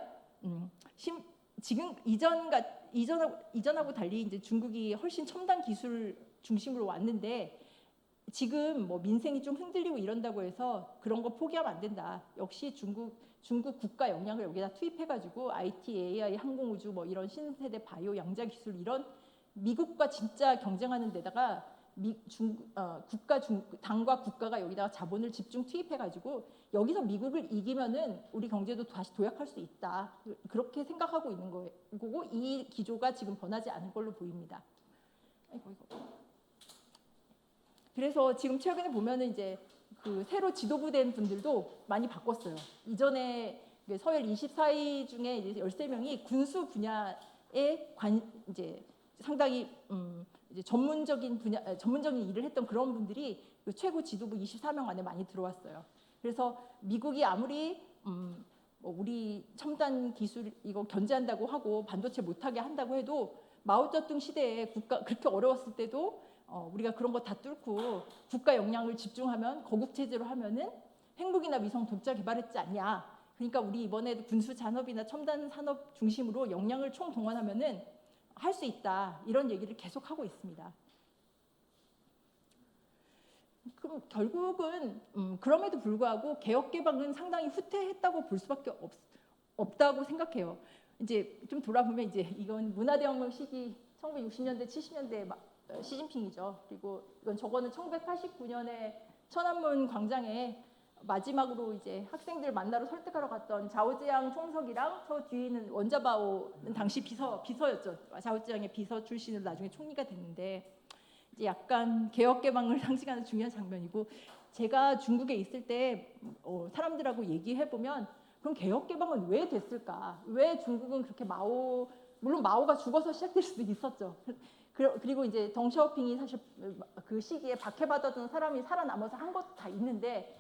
지금 이전하고 달리 이제 중국이 훨씬 첨단 기술 중심으로 왔는데, 지금 민생이 좀 흔들리고 이런다고 해서 그런 거 포기하면 안 된다. 역시 중국 국가 역량을 여기다 투입해가지고 IT, AI, 항공우주 이런 신세대 바이오, 양자 기술 이런 미국과 진짜 경쟁하는 데다가 당과 국가가 여기다가 자본을 집중 투입해가지고 여기서 미국을 이기면은 우리 경제도 다시 도약할 수 있다. 그렇게 생각하고 있는 거고 이 기조가 지금 변하지 않을 걸로 보입니다. 그래서 지금 최근에 보면은 이제 그 새로 지도부 된 분들도 많이 바꿨어요. 이전에 서열 24위 중에 이제 13명이 군수 분야에 이제 상당히 이제 전문적인 일을 했던 그런 분들이 그 최고 지도부 24명 안에 많이 들어왔어요. 그래서 미국이 아무리 뭐 우리 첨단 기술 이거 견제한다고 하고 반도체 못하게 한다고 해도 마오쩌둥 시대에 국가 그렇게 어려웠을 때도 우리가 그런 거 다 뚫고 국가 역량을 집중하면 거국 체제로 하면은 핵무기나 위성 독자 개발했지 않냐. 그러니까 우리 이번에도 군수 산업이나 첨단 산업 중심으로 역량을 총동원하면은 할 수 있다. 이런 얘기를 계속 하고 있습니다. 그럼 결국은 그럼에도 불구하고 개혁 개방은 상당히 후퇴했다고 볼 수밖에 없다고 생각해요. 이제 좀 돌아보면 이제 이건 문화대혁명 시기 1960년대 70년대 시진핑이죠. 그리고 저거는 1989년에 천안문 광장에 마지막으로 이제 학생들 만나러 설득하러 갔던 자오지양 총석이랑 저 뒤에 있는 원자바오는 당시 비서였죠. 자오지양의 비서 출신으로 나중에 총리가 됐는데 이제 약간 개혁 개방을 상징하는 중요한 장면이고 제가 중국에 있을 때 사람들하고 얘기해 보면 그럼 개혁 개방은 왜 됐을까? 왜 중국은 그렇게 물론 마오가 죽어서 시작될 수도 있었죠. 그리고 이제 덩샤오핑이 사실 그 시기에 박해받았던 사람이 살아남아서 한 것도 다 있는데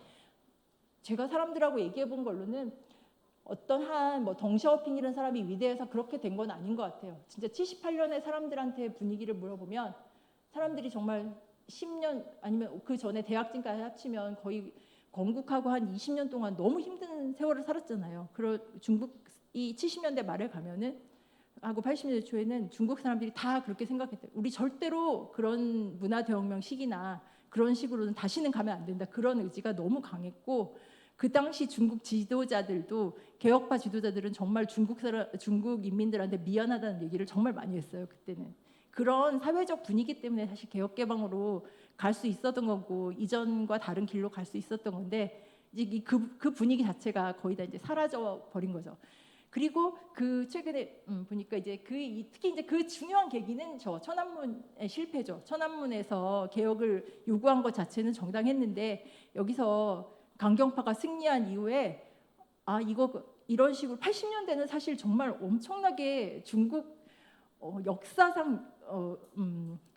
제가 사람들하고 얘기해 본 걸로는 어떤 한 덩샤오핑이라는 사람이 위대해서 그렇게 된 건 아닌 것 같아요. 진짜 78년에 사람들한테 분위기를 물어보면 사람들이 정말 10년 아니면 그 전에 대학진까지 합치면 거의 건국하고 한 20년 동안 너무 힘든 세월을 살았잖아요. 중국이 70년대 말에 가면은 하고 80년대 초에는 중국 사람들이 다 그렇게 생각했대요. 우리 절대로 그런 문화대혁명 시기나 그런 식으로는 다시는 가면 안 된다. 그런 의지가 너무 강했고 그 당시 중국 지도자들도 개혁파 지도자들은 정말 중국 인민들한테 미안하다는 얘기를 정말 많이 했어요. 그때는. 그런 사회적 분위기 때문에 사실 개혁 개방으로 갈 수 있었던 거고 이전과 다른 길로 갈 수 있었던 건데 이제 그 분위기 자체가 거의 다 이제 사라져 버린 거죠. 그리고 그 최근에 보니까 이제 특히 이제 그 중요한 계기는 저 천안문의 실패죠. 천안문에서 개혁을 요구한 것 자체는 정당했는데 여기서 강경파가 승리한 이후에 이런 식으로 80년대는 사실 정말 엄청나게 중국 역사상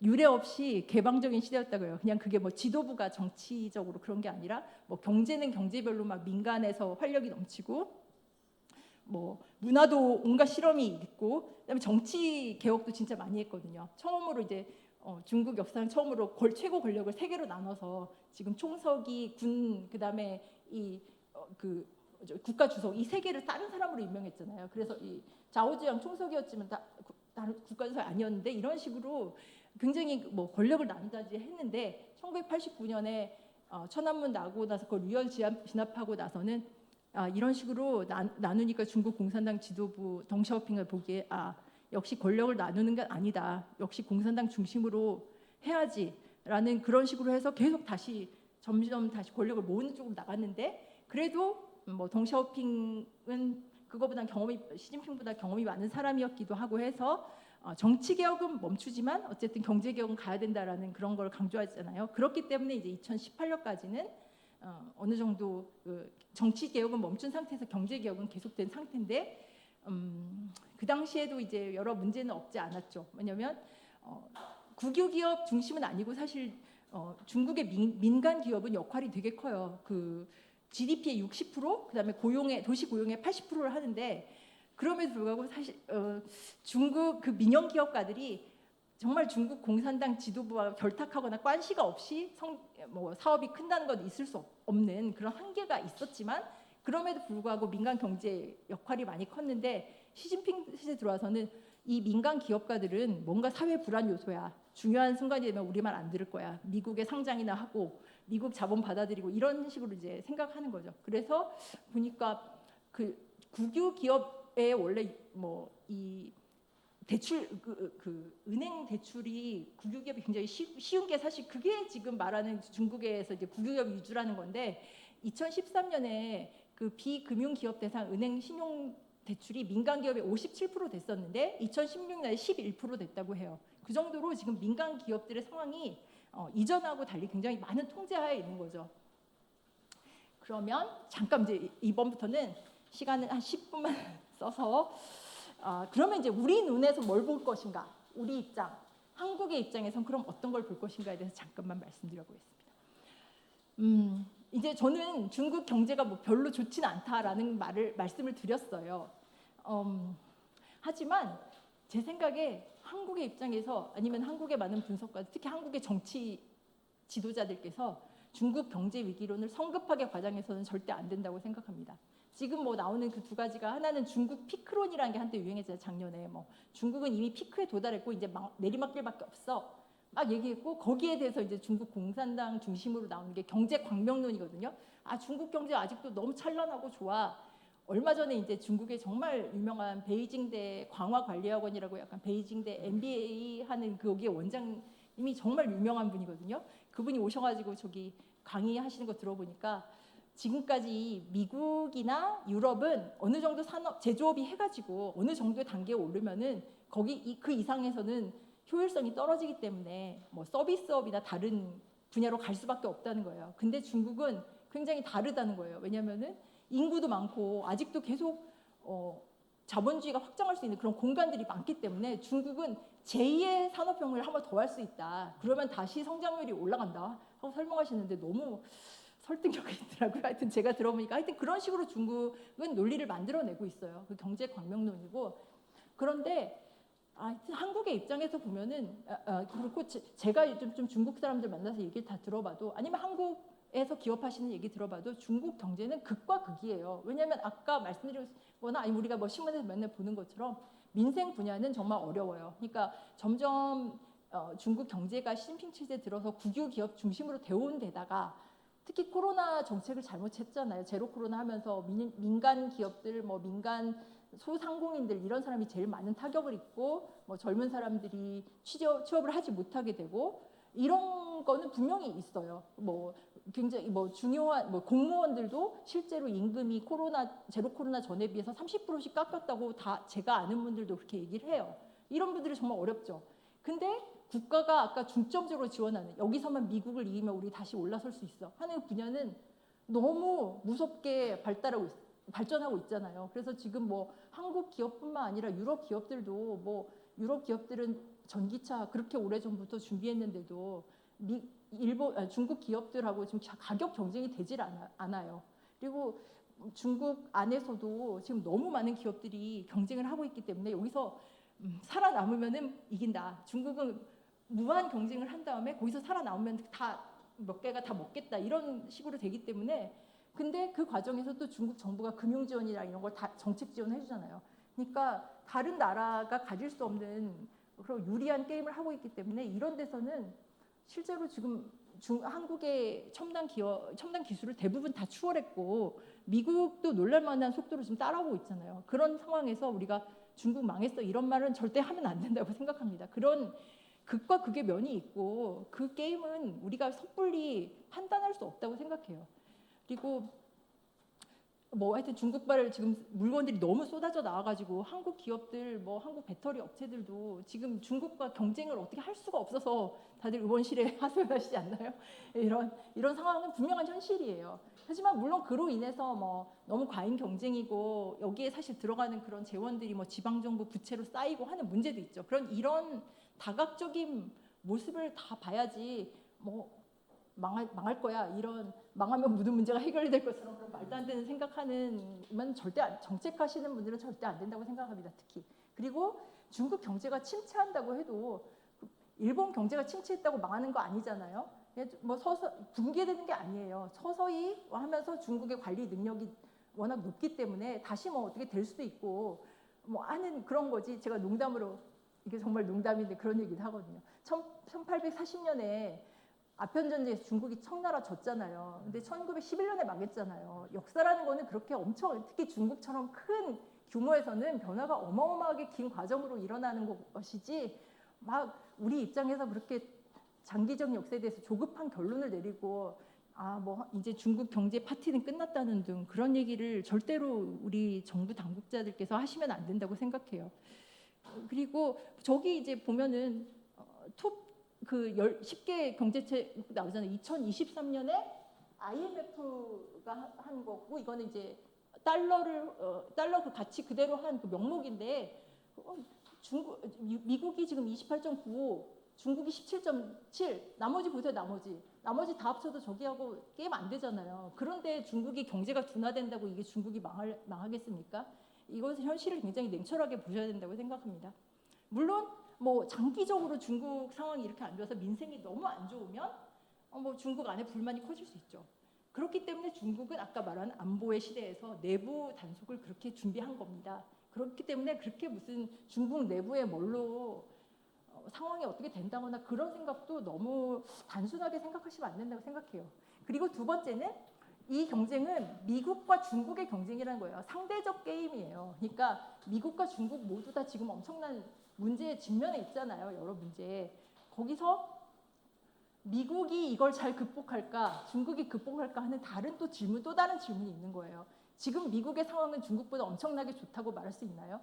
유례 없이 개방적인 시대였다고요. 그냥 그게 지도부가 정치적으로 그런 게 아니라 경제는 경제별로 막 민간에서 활력이 넘치고 문화도 온갖 실험이 있고 그다음에 정치 개혁도 진짜 많이 했거든요. 처음으로 이제 중국 역사상 처음으로 최고 권력을 세 개로 나눠서 지금 총석이 군 그다음에 국가 주석 이 세 개를 다른 사람으로 임명했잖아요. 그래서 이 자오지양 총석이었지만 다른 국가 주석이 아니었는데 이런 식으로 굉장히 권력을 나눈다지 했는데 1989년에 천안문 나고 나서 그걸 유혈 진압하고 나서는 이런 식으로 나누니까 중국 공산당 지도부 덩샤오핑을 보기에 역시 권력을 나누는 건 아니다. 역시 공산당 중심으로 해야지라는 그런 식으로 해서 계속 점점 다시 권력을 모으는 쪽으로 나갔는데 그래도 덩샤오핑은 그거보다 시진핑보다 경험이 많은 사람이었기도 하고 해서 정치 개혁은 멈추지만 어쨌든 경제 개혁은 가야 된다라는 그런 걸 강조하잖아요. 그렇기 때문에 이제 2018년까지는 어느 정도 정치 개혁은 멈춘 상태에서 경제 개혁은 계속된 상태인데 그 당시에도 이제 여러 문제는 없지 않았죠. 왜냐하면 국유 기업 중심은 아니고 사실 중국의 민간 기업은 역할이 되게 커요. 그 GDP의 60% 그다음에 도시 고용의 80%를 하는데 그럼에도 불구하고 사실 중국 그 민영 기업가들이 정말 중국 공산당 지도부와 결탁하거나 관시가 없이 사업이 큰다는 건 있을 수 없는 그런 한계가 있었지만 그럼에도 불구하고 민간 경제 역할이 많이 컸는데 시진핑 시대 들어와서는 이 민간 기업가들은 뭔가 사회 불안 요소야. 중요한 순간이 되면 우리 말 안 들을 거야. 미국에 상장이나 하고 미국 자본 받아들이고 이런 식으로 이제 생각하는 거죠. 그래서 보니까 그 국유 기업에 원래 이 대출 그 은행 대출이 국유기업이 굉장히 쉬운 게 사실 그게 지금 말하는 중국에서 이제 국유기업 위주라는 건데 2013년에 그 비금융 기업 대상 은행 신용 대출이 민간 기업의 57% 됐었는데 2016년에 11% 됐다고 해요. 그 정도로 지금 민간 기업들의 상황이 이전하고 달리 굉장히 많은 통제하에 있는 거죠. 그러면 잠깐 이제 이번부터는 시간을 한 10분만 써서 그러면 이제 우리 눈에서 뭘 볼 것인가? 우리 입장, 한국의 입장에선 그럼 어떤 걸 볼 것인가에 대해서 잠깐만 말씀드려 보겠습니다. 이제 저는 중국 경제가 뭐 별로 좋지는 않다라는 말씀을 드렸어요. 하지만 제 생각에 한국의 입장에서 아니면 한국의 많은 분석가, 특히 한국의 정치 지도자들께서 중국 경제 위기론을 성급하게 과장해서는 절대 안 된다고 생각합니다. 지금 뭐 나오는 그 두 가지가 하나는 중국 피크론이라는 게 한때 유행했잖아요. 작년에 뭐 중국은 이미 피크에 도달했고 이제 내리막길밖에 없어. 막 얘기했고 거기에 대해서 이제 중국 공산당 중심으로 나오는 게 경제 광명론이거든요. 중국 경제 아직도 너무 찬란하고 좋아. 얼마 전에 이제 중국의 정말 유명한 베이징대 광화관리학원이라고 약간 베이징대 MBA 하는 거기에 원장님이 정말 유명한 분이거든요. 그분이 오셔가지고 저기 강의하시는 거 들어보니까 지금까지 미국이나 유럽은 어느 정도 산업 제조업이 해가지고 어느 정도의 단계에 오르면은 거기 그 이상에서는 효율성이 떨어지기 때문에 뭐 서비스업이나 다른 분야로 갈 수밖에 없다는 거예요. 근데 중국은 굉장히 다르다는 거예요. 왜냐하면은 인구도 많고 아직도 계속 자본주의가 확장할 수 있는 그런 공간들이 많기 때문에 중국은 제2의 산업혁명을 한 번 더 할 수 있다. 그러면 다시 성장률이 올라간다 하고 설명하시는데 너무 설득력이 있더라고요. 하여튼 제가 들어보니까 하여튼 그런 식으로 중국은 논리를 만들어내고 있어요. 그 경제 광명론이고. 그런데 하여튼 한국의 입장에서 보면은 그렇고 제가 요즘 좀 중국 사람들 만나서 얘기를 다 들어봐도 아니면 한국에서 기업하시는 얘기 들어봐도 중국 경제는 극과 극이에요. 왜냐하면 아까 말씀드리거나 아니 우리가 뭐 신문에서 맨날 보는 것처럼 민생 분야는 정말 어려워요. 그러니까 점점 중국 경제가 시진핑 체제 들어서 국유 기업 중심으로 되어온 데다가 특히 코로나 정책을 잘못했잖아요. 제로 코로나 하면서 민간 기업들, 뭐 민간 소상공인들 이런 사람이 제일 많은 타격을 입고 뭐 젊은 사람들이 취업을 하지 못하게 되고 이런 거는 분명히 있어요. 뭐 굉장히 뭐 중요한 뭐 공무원들도 실제로 임금이 제로 코로나 전에 비해서 30%씩 깎였다고 다 제가 아는 분들도 그렇게 얘기를 해요. 이런 분들이 정말 어렵죠. 근데 국가가 아까 중점적으로 지원하는 여기서만 미국을 이기면 우리 다시 올라설 수 있어 하는 분야는 너무 무섭게 발전하고 있잖아요. 그래서 지금 뭐 한국 기업뿐만 아니라 유럽 기업들도 뭐 유럽 기업들은 전기차 그렇게 오래전부터 준비했는데도 중국 기업들하고 지금 가격 경쟁이 되질 않아요. 그리고 중국 안에서도 지금 너무 많은 기업들이 경쟁을 하고 있기 때문에 여기서 살아남으면은 이긴다. 중국은 무한 경쟁을 한 다음에 거기서 살아남으면 다 몇 개가 다 먹겠다 이런 식으로 되기 때문에 근데 그 과정에서 또 중국 정부가 금융 지원이나 이런 걸 다 정책 지원해 주잖아요. 그러니까 다른 나라가 가질 수 없는 그런 유리한 게임을 하고 있기 때문에 이런 데서는 실제로 지금 한국의 첨단 기술을 대부분 다 추월했고 미국도 놀랄만한 속도로 지금 따라오고 있잖아요. 그런 상황에서 우리가 중국 망했어 이런 말은 절대 하면 안 된다고 생각합니다. 그런 극과 극의 면이 있고 그 게임은 우리가 섣불리 판단할 수 없다고 생각해요. 그리고 뭐 하여튼 중국발 지금 물건들이 너무 쏟아져 나와가지고 한국 기업들 뭐 한국 배터리 업체들도 지금 중국과 경쟁을 어떻게 할 수가 없어서 다들 의원실에 하소연하시지 않나요? 이런 상황은 분명한 현실이에요. 하지만 물론 그로 인해서 뭐 너무 과잉 경쟁이고 여기에 사실 들어가는 그런 재원들이 뭐 지방 정부 부채로 쌓이고 하는 문제도 있죠. 이런 다각적인 모습을 다 봐야지 뭐 망할 거야 이런 망하면 모든 문제가 해결이 될 것처럼 그런 말도 안 되는 생각하는 만 정책하시는 분들은 절대 안 된다고 생각합니다. 특히 그리고 중국 경제가 침체한다고 해도 일본 경제가 침체했다고 망하는 거 아니잖아요. 뭐 붕괴되는 게 아니에요. 서서히 하면서 중국의 관리 능력이 워낙 높기 때문에 다시 뭐 어떻게 될 수도 있고 뭐 하는 그런 거지. 제가 농담으로 이게 정말 농담인데 그런 얘기를 하거든요. 1840년에 아편전쟁에서 중국이 청나라 졌잖아요. 근데 1911년에 망했잖아요. 역사라는 거는 그렇게 엄청 특히 중국처럼 큰 규모에서는 변화가 어마어마하게 긴 과정으로 일어나는 것이지 막 우리 입장에서 그렇게 장기적 역사에 대해서 조급한 결론을 내리고 뭐 이제 중국 경제 파티는 끝났다는 등 그런 얘기를 절대로 우리 정부 당국자들께서 하시면 안 된다고 생각해요. 그리고 저기 이제 보면은 톱그 10개 경제책 나오잖아요. 2023년에 IMF가 한 거고 이거는 이제 달러 그 가치 그대로 한 그 명목인데 미국이 지금 28.95, 중국이 17.7, 나머지 보세요. 나머지 다 합쳐도 저기하고 게임 안 되잖아요. 그런데 중국이 경제가 둔화된다고 이게 중국이 망하겠습니까? 이것은 현실을 굉장히 냉철하게 보셔야 된다고 생각합니다. 물론 뭐 장기적으로 중국 상황이 이렇게 안 좋아서 민생이 너무 안 좋으면 뭐 중국 안에 불만이 커질 수 있죠. 그렇기 때문에 중국은 아까 말한 안보의 시대에서 내부 단속을 그렇게 준비한 겁니다. 그렇기 때문에 그렇게 무슨 중국 내부에 뭘로 상황이 어떻게 된다거나 그런 생각도 너무 단순하게 생각하시면 안 된다고 생각해요. 그리고 두 번째는 이 경쟁은 미국과 중국의 경쟁이라는 거예요. 상대적 게임이에요. 그러니까 미국과 중국 모두 다 지금 엄청난 문제에 직면해 있잖아요. 여러 문제. 거기서 미국이 이걸 잘 극복할까, 중국이 극복할까 하는 또 다른 질문이 있는 거예요. 지금 미국의 상황은 중국보다 엄청나게 좋다고 말할 수 있나요?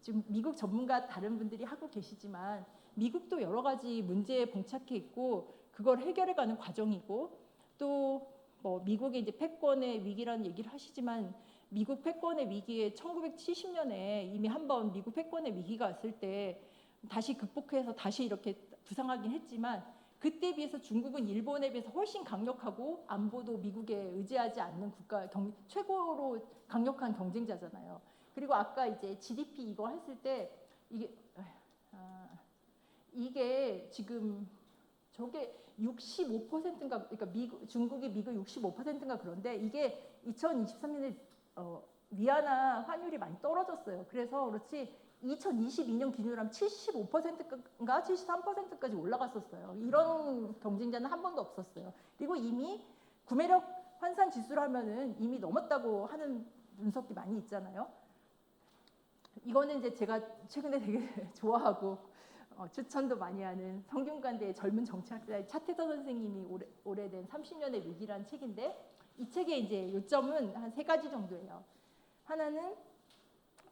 지금 미국 전문가 다른 분들이 하고 계시지만 미국도 여러 가지 문제에 봉착해 있고 그걸 해결해가는 과정이고 또 뭐 미국의 이제 패권의 위기라는 얘기를 하시지만 미국 패권의 위기에 1970년에 이미 한번 미국 패권의 위기가 왔을 때 다시 극복해서 다시 이렇게 부상하긴 했지만 그때에 비해서 중국은 일본에 비해서 훨씬 강력하고 안보도 미국에 의지하지 않는 최고로 강력한 경쟁자잖아요. 그리고 아까 이제 GDP 이거 했을 때 이게 지금 저게 65%인가 그러니까 중국이 미국 65%인가 그런데 이게 2023년에 위안화 환율이 많이 떨어졌어요. 그래서 그렇지 2022년 기준으로 하면 75%인가 73%까지 올라갔었어요. 이런 경쟁자는 한 번도 없었어요. 그리고 이미 구매력 환산 지수로 하면은 이미 넘었다고 하는 분석이 많이 있잖아요. 이거는 이제 제가 최근에 되게 좋아하고 추천도 많이 하는 성균관대의 젊은 정치학자의 차태서 선생님이 오래된 30년의 위기라는 책인데 이 책의 이제 요점은 한 3가지 정도예요. 하나는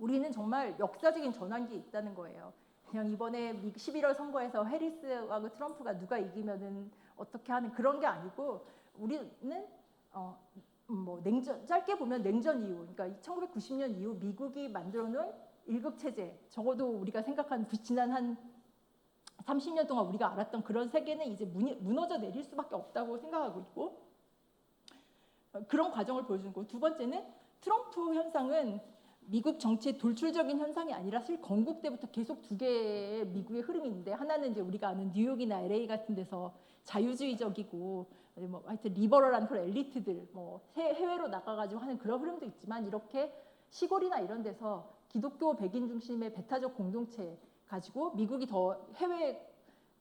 우리는 정말 역사적인 전환기에 있다는 거예요. 그냥 이번에 11월 선거에서 해리스하고 트럼프가 누가 이기면은 어떻게 하는 그런 게 아니고 우리는 뭐 냉전 짧게 보면 냉전 이후 그러니까 1990년 이후 미국이 만들어 놓은 1급 체제 적어도 우리가 생각한 지난 한 30년 동안 우리가 알았던 그런 세계는 이제 무너져 내릴 수밖에 없다고 생각하고 있고 그런 과정을 보여주는 거고 두 번째는 트럼프 현상은 미국 정치의 돌출적인 현상이 아니라 사실 건국 때부터 계속 두 개의 미국의 흐름이 있는데 하나는 이제 우리가 아는 뉴욕이나 LA 같은 데서 자유주의적이고 뭐 하여튼 리버럴한 그런 엘리트들 뭐 해외로 나가가지고 하는 그런 흐름도 있지만 이렇게 시골이나 이런 데서 기독교 백인 중심의 배타적 공동체 가지고 미국이 더 해외에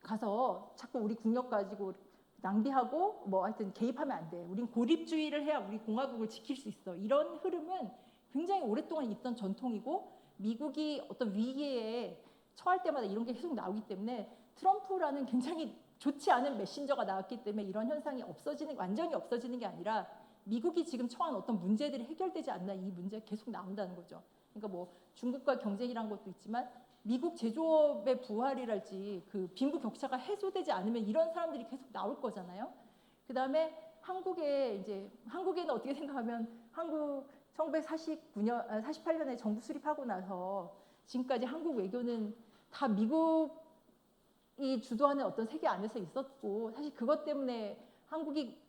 가서 자꾸 우리 국력 가지고 낭비하고 뭐 하여튼 개입하면 안 돼. 우린 고립주의를 해야 우리 공화국을 지킬 수 있어. 이런 흐름은 굉장히 오랫동안 있던 전통이고 미국이 어떤 위기에 처할 때마다 이런 게 계속 나오기 때문에 트럼프라는 굉장히 좋지 않은 메신저가 나왔기 때문에 이런 현상이 완전히 없어지는 게 아니라 미국이 지금 처한 어떤 문제들이 해결되지 않나 이 문제가 계속 나온다는 거죠. 그러니까 뭐 중국과 경쟁이란 것도 있지만 미국 제조업의 부활이랄지 그 빈부 격차가 해소되지 않으면 이런 사람들이 계속 나올 거잖아요. 그다음에 한국에는 어떻게 생각하면 한국 48년에 정부 수립하고 나서 지금까지 한국 외교는 다 미국이 주도하는 어떤 세계 안에서 있었고 사실 그것 때문에 한국이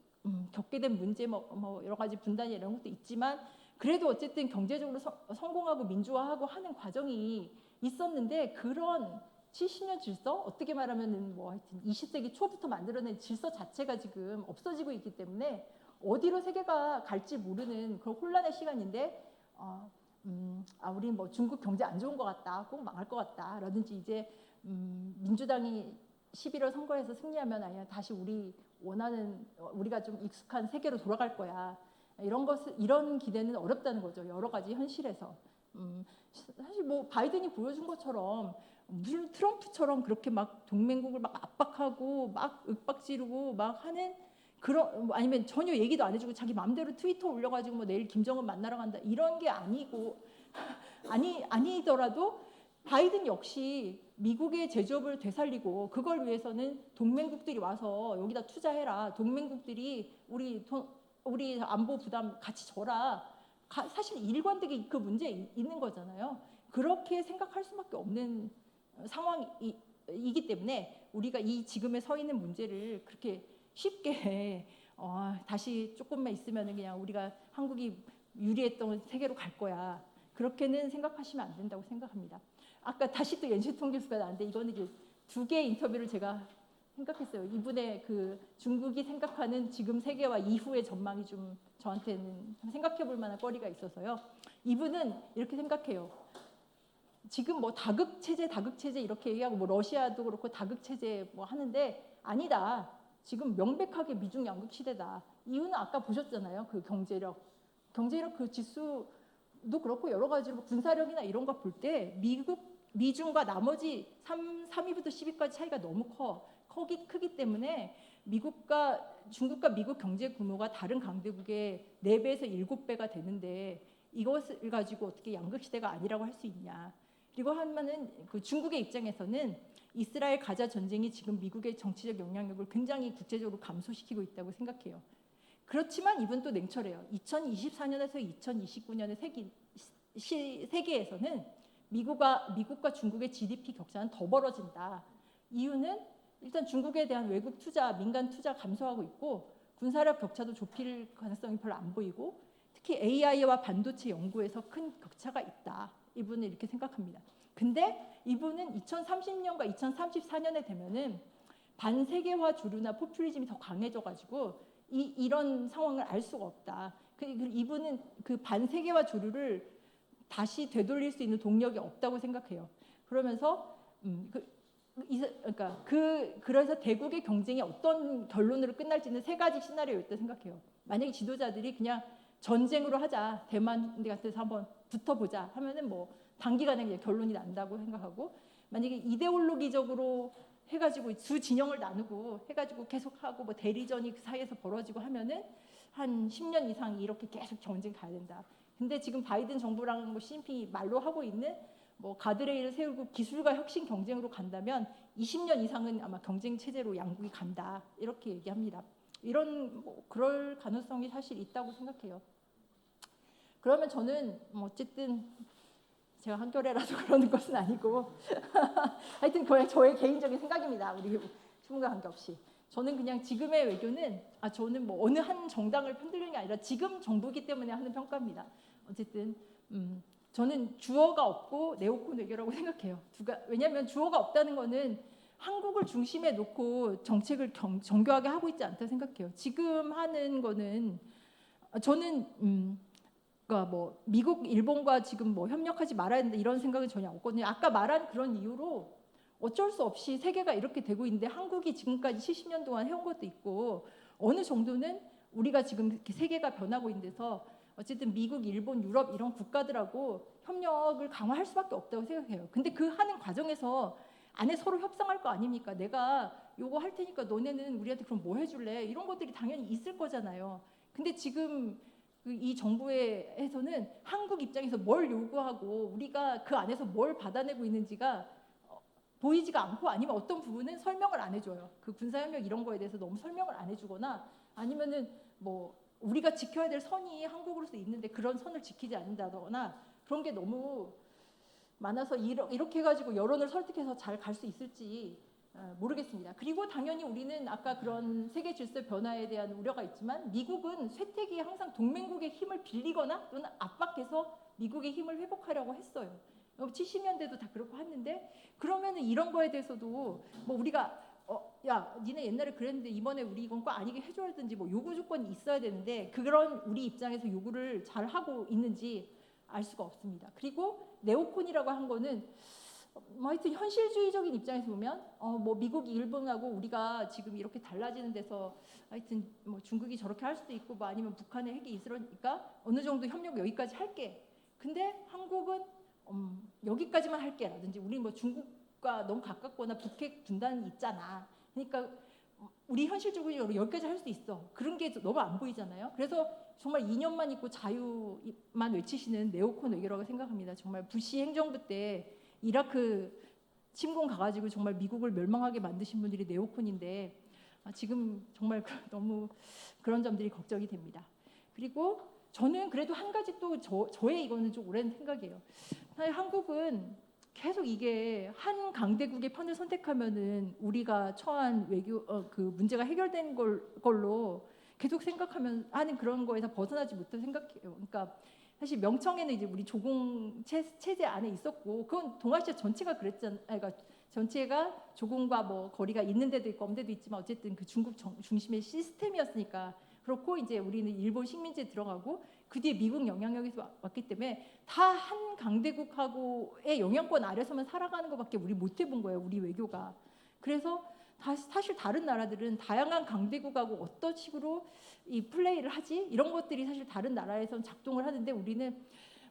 겪게 된 문제 뭐 여러 가지 분단이 이런 것도 있지만 그래도 어쨌든 경제적으로 성공하고 민주화하고 하는 과정이 있었는데 그런 70년 질서 어떻게 말하면은 뭐 하여튼 20세기 초부터 만들어낸 질서 자체가 지금 없어지고 있기 때문에 어디로 세계가 갈지 모르는 그런 혼란의 시간인데 우리 뭐 중국 경제 안 좋은 것 같다, 꼭 망할 것 같다라든지 이제 민주당이 11월 선거에서 승리하면 아니야 다시 우리가 좀 익숙한 세계로 돌아갈 거야. 이런 기대는 어렵다는 거죠. 여러 가지 현실에서. 사실 뭐 바이든이 보여준 것처럼 무슨 트럼프처럼 그렇게 막 동맹국을 막 압박하고 막 윽박지르고 막 하는 그런 뭐 아니면 전혀 얘기도 안 해주고 자기 마음대로 트위터 올려가지고 뭐 내일 김정은 만나러 간다 이런 게 아니고 아니더라도 바이든 역시 미국의 제조업을 되살리고 그걸 위해서는 동맹국들이 와서 여기다 투자해라. 동맹국들이 우리 안보 부담 같이 져라. 사실 일관되게 그 문제 있는 거잖아요. 그렇게 생각할 수밖에 없는 상황이기 때문에 우리가 이 지금에 서 있는 문제를 그렇게 쉽게 다시 조금만 있으면 그냥 우리가 한국이 유리했던 세계로 갈 거야. 그렇게는 생각하시면 안 된다고 생각합니다. 아까 다시 또 연시통 교수가 나왔는데 이거는 이제 두 개의 인터뷰를 제가 생각했어요. 이분의 그 중국이 생각하는 지금 세계와 이후의 전망이 좀 저한테는 생각해 볼 만한 거리가 있어서요. 이분은 이렇게 생각해요. 지금 뭐 다극 체제 이렇게 얘기하고 뭐 러시아도 그렇고 다극 체제 뭐 하는데 아니다. 지금 명백하게 미중 양극 시대다. 이유는 아까 보셨잖아요. 그 경제력 그 지수도 그렇고 여러 가지로 뭐 군사력이나 이런 거 볼 때 미중과 나머지 3위부터 10위까지 차이가 너무 크기 때문에 중국과 미국 경제 규모가 다른 강대국의 4배에서 7배가 되는데 이것을 가지고 어떻게 양극 시대가 아니라고 할 수 있냐. 그리고 하면은 그 중국의 입장에서는 이스라엘 가자 전쟁이 지금 미국의 정치적 영향력을 굉장히 국제적으로 감소시키고 있다고 생각해요. 그렇지만 이분 또 냉철해요. 2024년에서 2029년의 세계에서는 미국과 중국의 GDP 격차는 더 벌어진다. 이유는 일단 중국에 대한 외국 투자, 민간 투자 감소하고 있고 군사력 격차도 좁힐 가능성이 별로 안 보이고 특히 AI와 반도체 연구에서 큰 격차가 있다. 이분은 이렇게 생각합니다. 근데 이분은 2030년과 2034년에 되면은 반세계화 주류나 포퓰리즘이 더 강해져가지고 이런 상황을 알 수가 없다. 이분은 그 반세계화 주류를 다시 되돌릴 수 있는 동력이 없다고 생각해요. 그러면서 그래서 대국의 경쟁이 어떤 결론으로 끝날지는 3가지 시나리오가 있다고 생각해요. 만약에 지도자들이 그냥 전쟁으로 하자, 대만 같은 데서 한번 붙어보자 하면은 뭐 단기간에 그냥 결론이 난다고 생각하고, 만약에 이데올로기적으로 해가지고 두 진영을 나누고 해가지고 계속하고 뭐 대리전이 그 사이에서 벌어지고 하면은 한 10년 이상 이렇게 계속 전쟁 가야 된다. 근데 지금 바이든 정부랑 뭐 시진핑이 말로 하고 있는 뭐 가드레일을 세우고 기술과 혁신 경쟁으로 간다면 20년 이상은 아마 경쟁 체제로 양국이 간다. 이렇게 얘기합니다. 이런 뭐 그럴 가능성이 사실 있다고 생각해요. 그러면 저는 뭐 어쨌든 제가 한겨레라서 그러는 것은 아니고 하여튼 그냥 저의 개인적인 생각입니다. 우리 신문과 관계없이. 저는 그냥 지금의 외교는 저는 뭐 어느 한 정당을 편들는 게 아니라 지금 정부이기 때문에 하는 평가입니다. 어쨌든 저는 주어가 없고 네오콘 외교라고 생각해요. 왜냐하면 주어가 없다는 거는 한국을 중심에 놓고 정책을 정교하게 하고 있지 않다 생각해요. 지금 하는 거는 저는 그러니까 뭐 미국, 일본과 지금 뭐 협력하지 말아야 된다 이런 생각은 전혀 없거든요. 아까 말한 그런 이유로 어쩔 수 없이 세계가 이렇게 되고 있는데 한국이 지금까지 70년 동안 해온 것도 있고 어느 정도는 우리가 지금 이렇게 세계가 변하고 있는 데서 어쨌든 미국, 일본, 유럽 이런 국가들하고 협력을 강화할 수밖에 없다고 생각해요. 근데 그 하는 과정에서 안에 서로 협상할 거 아닙니까? 내가 요거 할 테니까 너네는 우리한테 그럼 뭐 해줄래? 이런 것들이 당연히 있을 거잖아요. 근데 지금 이 정부에서는 한국 입장에서 뭘 요구하고 우리가 그 안에서 뭘 받아내고 있는지가 보이지가 않고 아니면 어떤 부분은 설명을 안 해줘요. 그 군사협력 이런 거에 대해서 너무 설명을 안 해주거나 아니면은 뭐 우리가 지켜야 될 선이 한국으로서 있는데 그런 선을 지키지 않는다거나 그런 게 너무 많아서 이렇게 해가지고 여론을 설득해서 잘 갈 수 있을지 모르겠습니다. 그리고 당연히 우리는 아까 그런 세계 질서 변화에 대한 우려가 있지만 미국은 쇠퇴기에 항상 동맹국의 힘을 빌리거나 또는 압박해서 미국의 힘을 회복하려고 했어요. 70년대도 다 그렇고 했는데 그러면은 이런 거에 대해서도 뭐 우리가 야 니네 옛날에 그랬는데 이번에 우리 이건 꼭 아니게 해줘야든지 뭐 요구 조건이 있어야 되는데 그런 우리 입장에서 요구를 잘 하고 있는지 알 수가 없습니다. 그리고 네오콘이라고 한 거는 뭐 하여튼 현실주의적인 입장에서 보면 뭐 미국이 일본하고 우리가 지금 이렇게 달라지는 데서 하여튼 뭐 중국이 저렇게 할 수도 있고 뭐 아니면 북한의 핵이 있으니까 어느 정도 협력 여기까지 할게. 근데 한국은 여기까지만 할게라든지 우리 뭐 중국과 너무 가깝거나 북핵 분단이 있잖아. 그러니까 우리 현실적으로 여기까지 할 수 있어. 그런 게 너무 안 보이잖아요. 그래서 정말 2년만 있고 자유만 외치시는 네오콘 외교라고 생각합니다. 정말 부시 행정부 때 이라크 침공 가가지고 정말 미국을 멸망하게 만드신 분들이 네오콘인데 지금 정말 너무 그런 점들이 걱정이 됩니다. 그리고 저는 그래도 한 가지 또 저의 이거는 좀 오랜 생각이에요. 사실 한국은 계속 이게 한 강대국의 편을 선택하면은 우리가 처한 외교 그 문제가 해결된 걸로 계속 생각하면 하는 그런 거에서 벗어나지 못해 생각해요. 그러니까 사실 명청에는 이제 우리 조공 체제 안에 있었고 그건 동아시아 전체가 그랬잖아요. 그러니까 전체가 조공과 뭐 거리가 있는 데도 있고 없는 데도 있지만 어쨌든 그 중국 중심의 시스템이었으니까 그렇고 이제 우리는 일본 식민지에 들어가고 그 뒤에 미국 영향력에서 왔기 때문에 다 한 강대국하고의 영향권 아래서만 살아가는 것밖에 우리 못 해본 거예요. 우리 외교가. 그래서 사실 다른 나라들은 다양한 강대국하고 어떤 식으로 이 플레이를 하지 이런 것들이 사실 다른 나라에선 작동을 하는데 우리는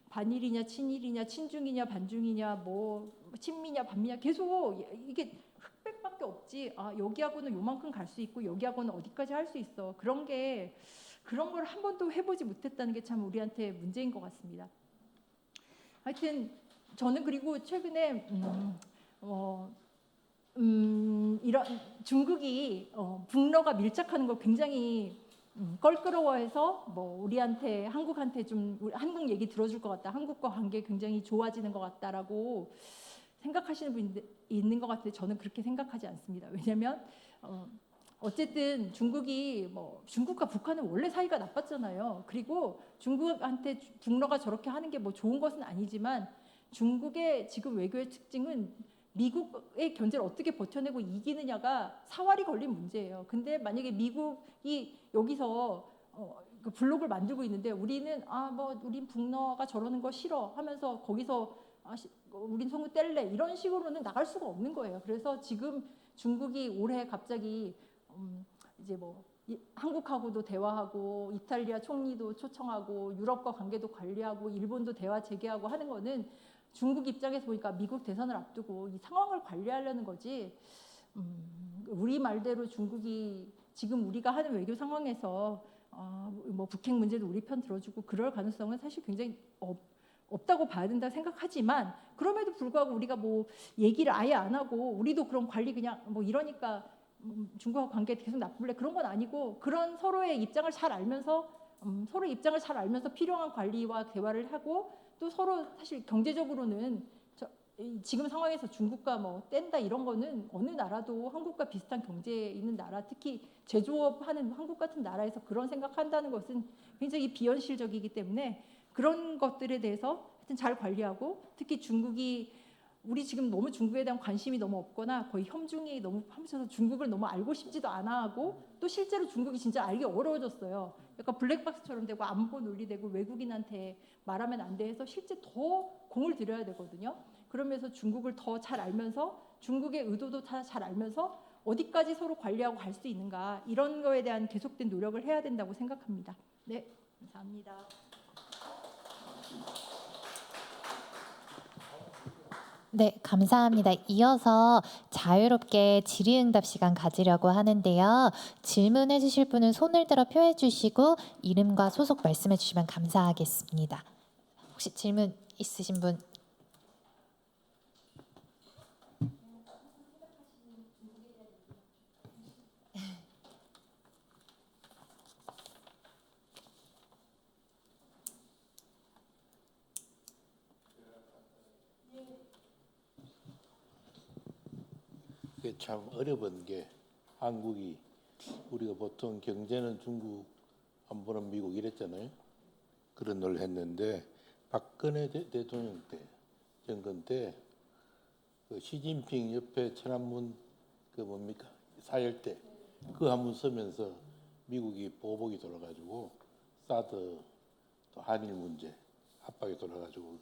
반일이냐 친일이냐 친중이냐 반중이냐 뭐 친미냐 반미냐 계속 이게 흑백밖에 없지. 아 여기하고는 요만큼 갈 수 있고 여기하고는 어디까지 할 수 있어. 그런 걸 한 번도 해보지 못했다는 게 참 우리한테 문제인 것 같습니다. 하여튼 저는 그리고 최근에 이런 중국이 북러가 밀착하는 걸 굉장히 껄끄러워해서 뭐 우리한테 한국한테 좀 한국 얘기 들어줄 것 같다. 한국과 관계 굉장히 좋아지는 것 같다라고 생각하시는 분이 있는 것 같은데 저는 그렇게 생각하지 않습니다. 왜냐하면 어쨌든 중국이 뭐 중국과 북한은 원래 사이가 나빴잖아요. 그리고 중국한테 북러가 저렇게 하는 게 뭐 좋은 것은 아니지만 중국의 지금 외교의 특징은 미국의 견제를 어떻게 버텨내고 이기느냐가 사활이 걸린 문제예요. 근데 만약에 미국이 여기서 그 블록을 만들고 있는데 우리는 우린 북러가 저러는 거 싫어 하면서 거기서 우린 송구 뗄래 이런 식으로는 나갈 수가 없는 거예요. 그래서 지금 중국이 올해 갑자기 이제 뭐 한국하고도 대화하고 이탈리아 총리도 초청하고 유럽과 관계도 관리하고 일본도 대화 재개하고 하는 거는 중국 입장에서 보니까 미국 대선을 앞두고 이 상황을 관리하려는 거지. 우리 말대로 중국이 지금 우리가 하는 외교 상황에서 뭐 북핵 문제도 우리 편 들어주고 그럴 가능성은 사실 굉장히 없다고 봐야 된다 생각하지만 그럼에도 불구하고 우리가 뭐 얘기를 아예 안 하고 우리도 그런 관리 그냥 뭐 이러니까 중국과 관계 계속 나쁠래 그런 건 아니고 그런 서로의 입장을 잘 알면서 필요한 관리와 대화를 하고 또 서로 사실 경제적으로는 지금 상황에서 중국과 뭐 뗀다 이런 거는 어느 나라도 한국과 비슷한 경제에 있는 나라 특히 제조업하는 한국 같은 나라에서 그런 생각한다는 것은 굉장히 비현실적이기 때문에 그런 것들에 대해서 하여튼 잘 관리하고 특히 중국이 우리 지금 너무 중국에 대한 관심이 너무 없거나 거의 혐중이 너무 하면서 중국을 너무 알고 싶지도 않아 하고 또 실제로 중국이 진짜 알기 어려워졌어요. 약간 블랙박스처럼 되고 안보 논리되고 외국인한테 말하면 안 돼 해서 실제 더 공을 들여야 되거든요. 그러면서 중국을 더 잘 알면서 중국의 의도도 다 잘 알면서 어디까지 서로 관리하고 갈 수 있는가 이런 거에 대한 계속된 노력을 해야 된다고 생각합니다. 네, 감사합니다. 네, 감사합니다. 이어서 자유롭게 질의응답 시간 가지려고 하는데요. 질문해 주실 분은 손을 들어 표해 주시고 이름과 소속 말씀해 주시면 감사하겠습니다. 혹시 질문 있으신 분? 그게 참 어려운 게 한국이 우리가 보통 경제는 중국, 안보는 미국 이랬잖아요. 그런 걸 했는데 박근혜 대통령 때 정권 때 그 시진핑 옆에 천안문 그 뭡니까 사열 때 그 한문 쓰면서 미국이 보복이 돌아가지고 사드 또 한일 문제 압박이 돌아가지고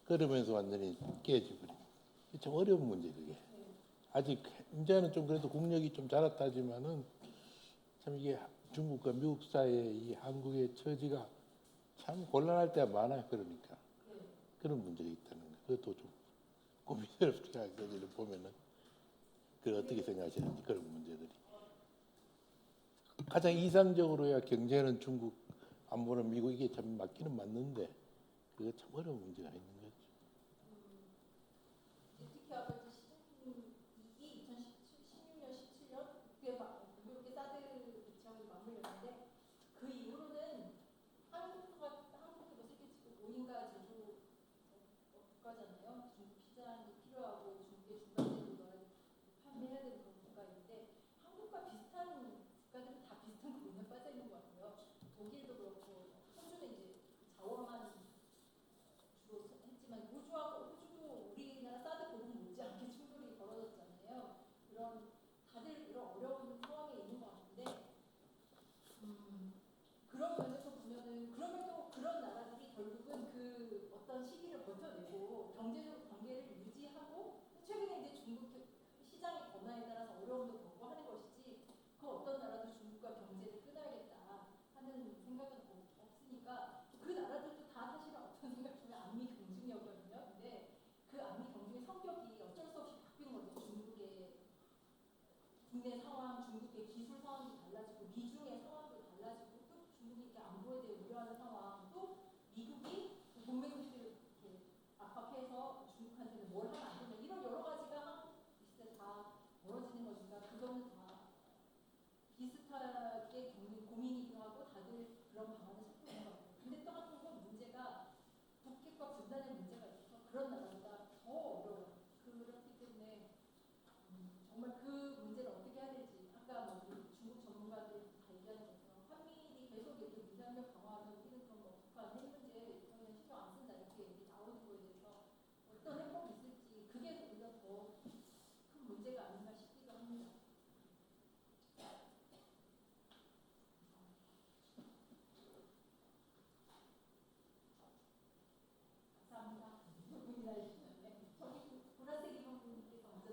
그러면서 완전히 깨지버린. 참 어려운 문제 그게. 아직 이제는 좀 그래도 국력이 좀 자랐다지만은 참 이게 중국과 미국 사이의 이 한국의 처지가 참 곤란할 때가 많아요. 그러니까 그런 문제가 있다는 거. 그것도 좀 고민을 하게 보면은 그 어떻게 생각하시는지 그런 문제들이 가장 이상적으로야 경제는 중국, 안보는 미국 이게 참 맞기는 맞는데 그게 참 어려운 문제가 있는 거죠. 특히 아까 시진핑이 2016년, 17년 그때 그렇게 사드 배치하고 맞물렸는데 그 이후로는 한국도 세계지구 5인가 제조 국가잖아요. 중국 시장이 필요하고 중국의 중간재료가 판매해야 되는 그런 국가인데 한국과 비슷한 국가들은 다 비슷한 고민에 빠져 있는 것 같아요. 독일도 그렇고 호주는 이제 자원만 주로 했지만 호주도 우리나라 사드 보험 못지않게 충돌이 벌어졌잖아요. 다들 이런 어려운 상황에 있는 것 같은데 그런 면에서 보면은 그럼에도 그런 나라들이 결국은 그 어떤 시기를 버텨내고 경제적 관계를 유지하고 최근에 이제 중국 시장의 변화에 따라서 어려움도 겪고 하는 것이지 그 어떤 나라도 중국과 경제를 끊어야겠다 하는 생각은 없으니까 그 나라들도 다 사실은 어떤 생각 보면 안미 경중이었거든요. 근데 그 안미 경중의 성격이 어쩔 수 없이 바뀐 거죠. 중국의 국내 상황, 중국의 기술 상황도 달라지고 미중의 상황도 달라지고 또 중국이 이렇게 안보에 대해 우려하는 상황, 또 미국이 동맹국들을 이렇게 압박해서 중국한테는 뭘 하면 안 된다 이런 여러 가지가 한국 있을 때 다 벌어지는 거니까 그거는 다 비슷하게 겪는 고민이기도 하고 다들 그런 방안을 찾고 있는 것 같아요. 근데 또 한국은 문제가 북핵과 분단의 문제가 있어서 그런 나라보다 더 어려워요. 그렇기 때문에 정말 그 문제를 어떻게 해야 될지 아까 뭐 중국 전문가들 다 얘기하는 것처럼 한미일이 계속 이렇게 무장력 강화하면 우리는 그럼 뭐 북한 핵 문제 저희는 신경 안 쓴다 이렇게 얘기 나오는 거에 대해서 어떤 해법이 있을지 그게 오히려 더 큰 문제가 아닌가 싶기도 합니다. 감사합니다. 저기 보라색 입은 분께서 먼저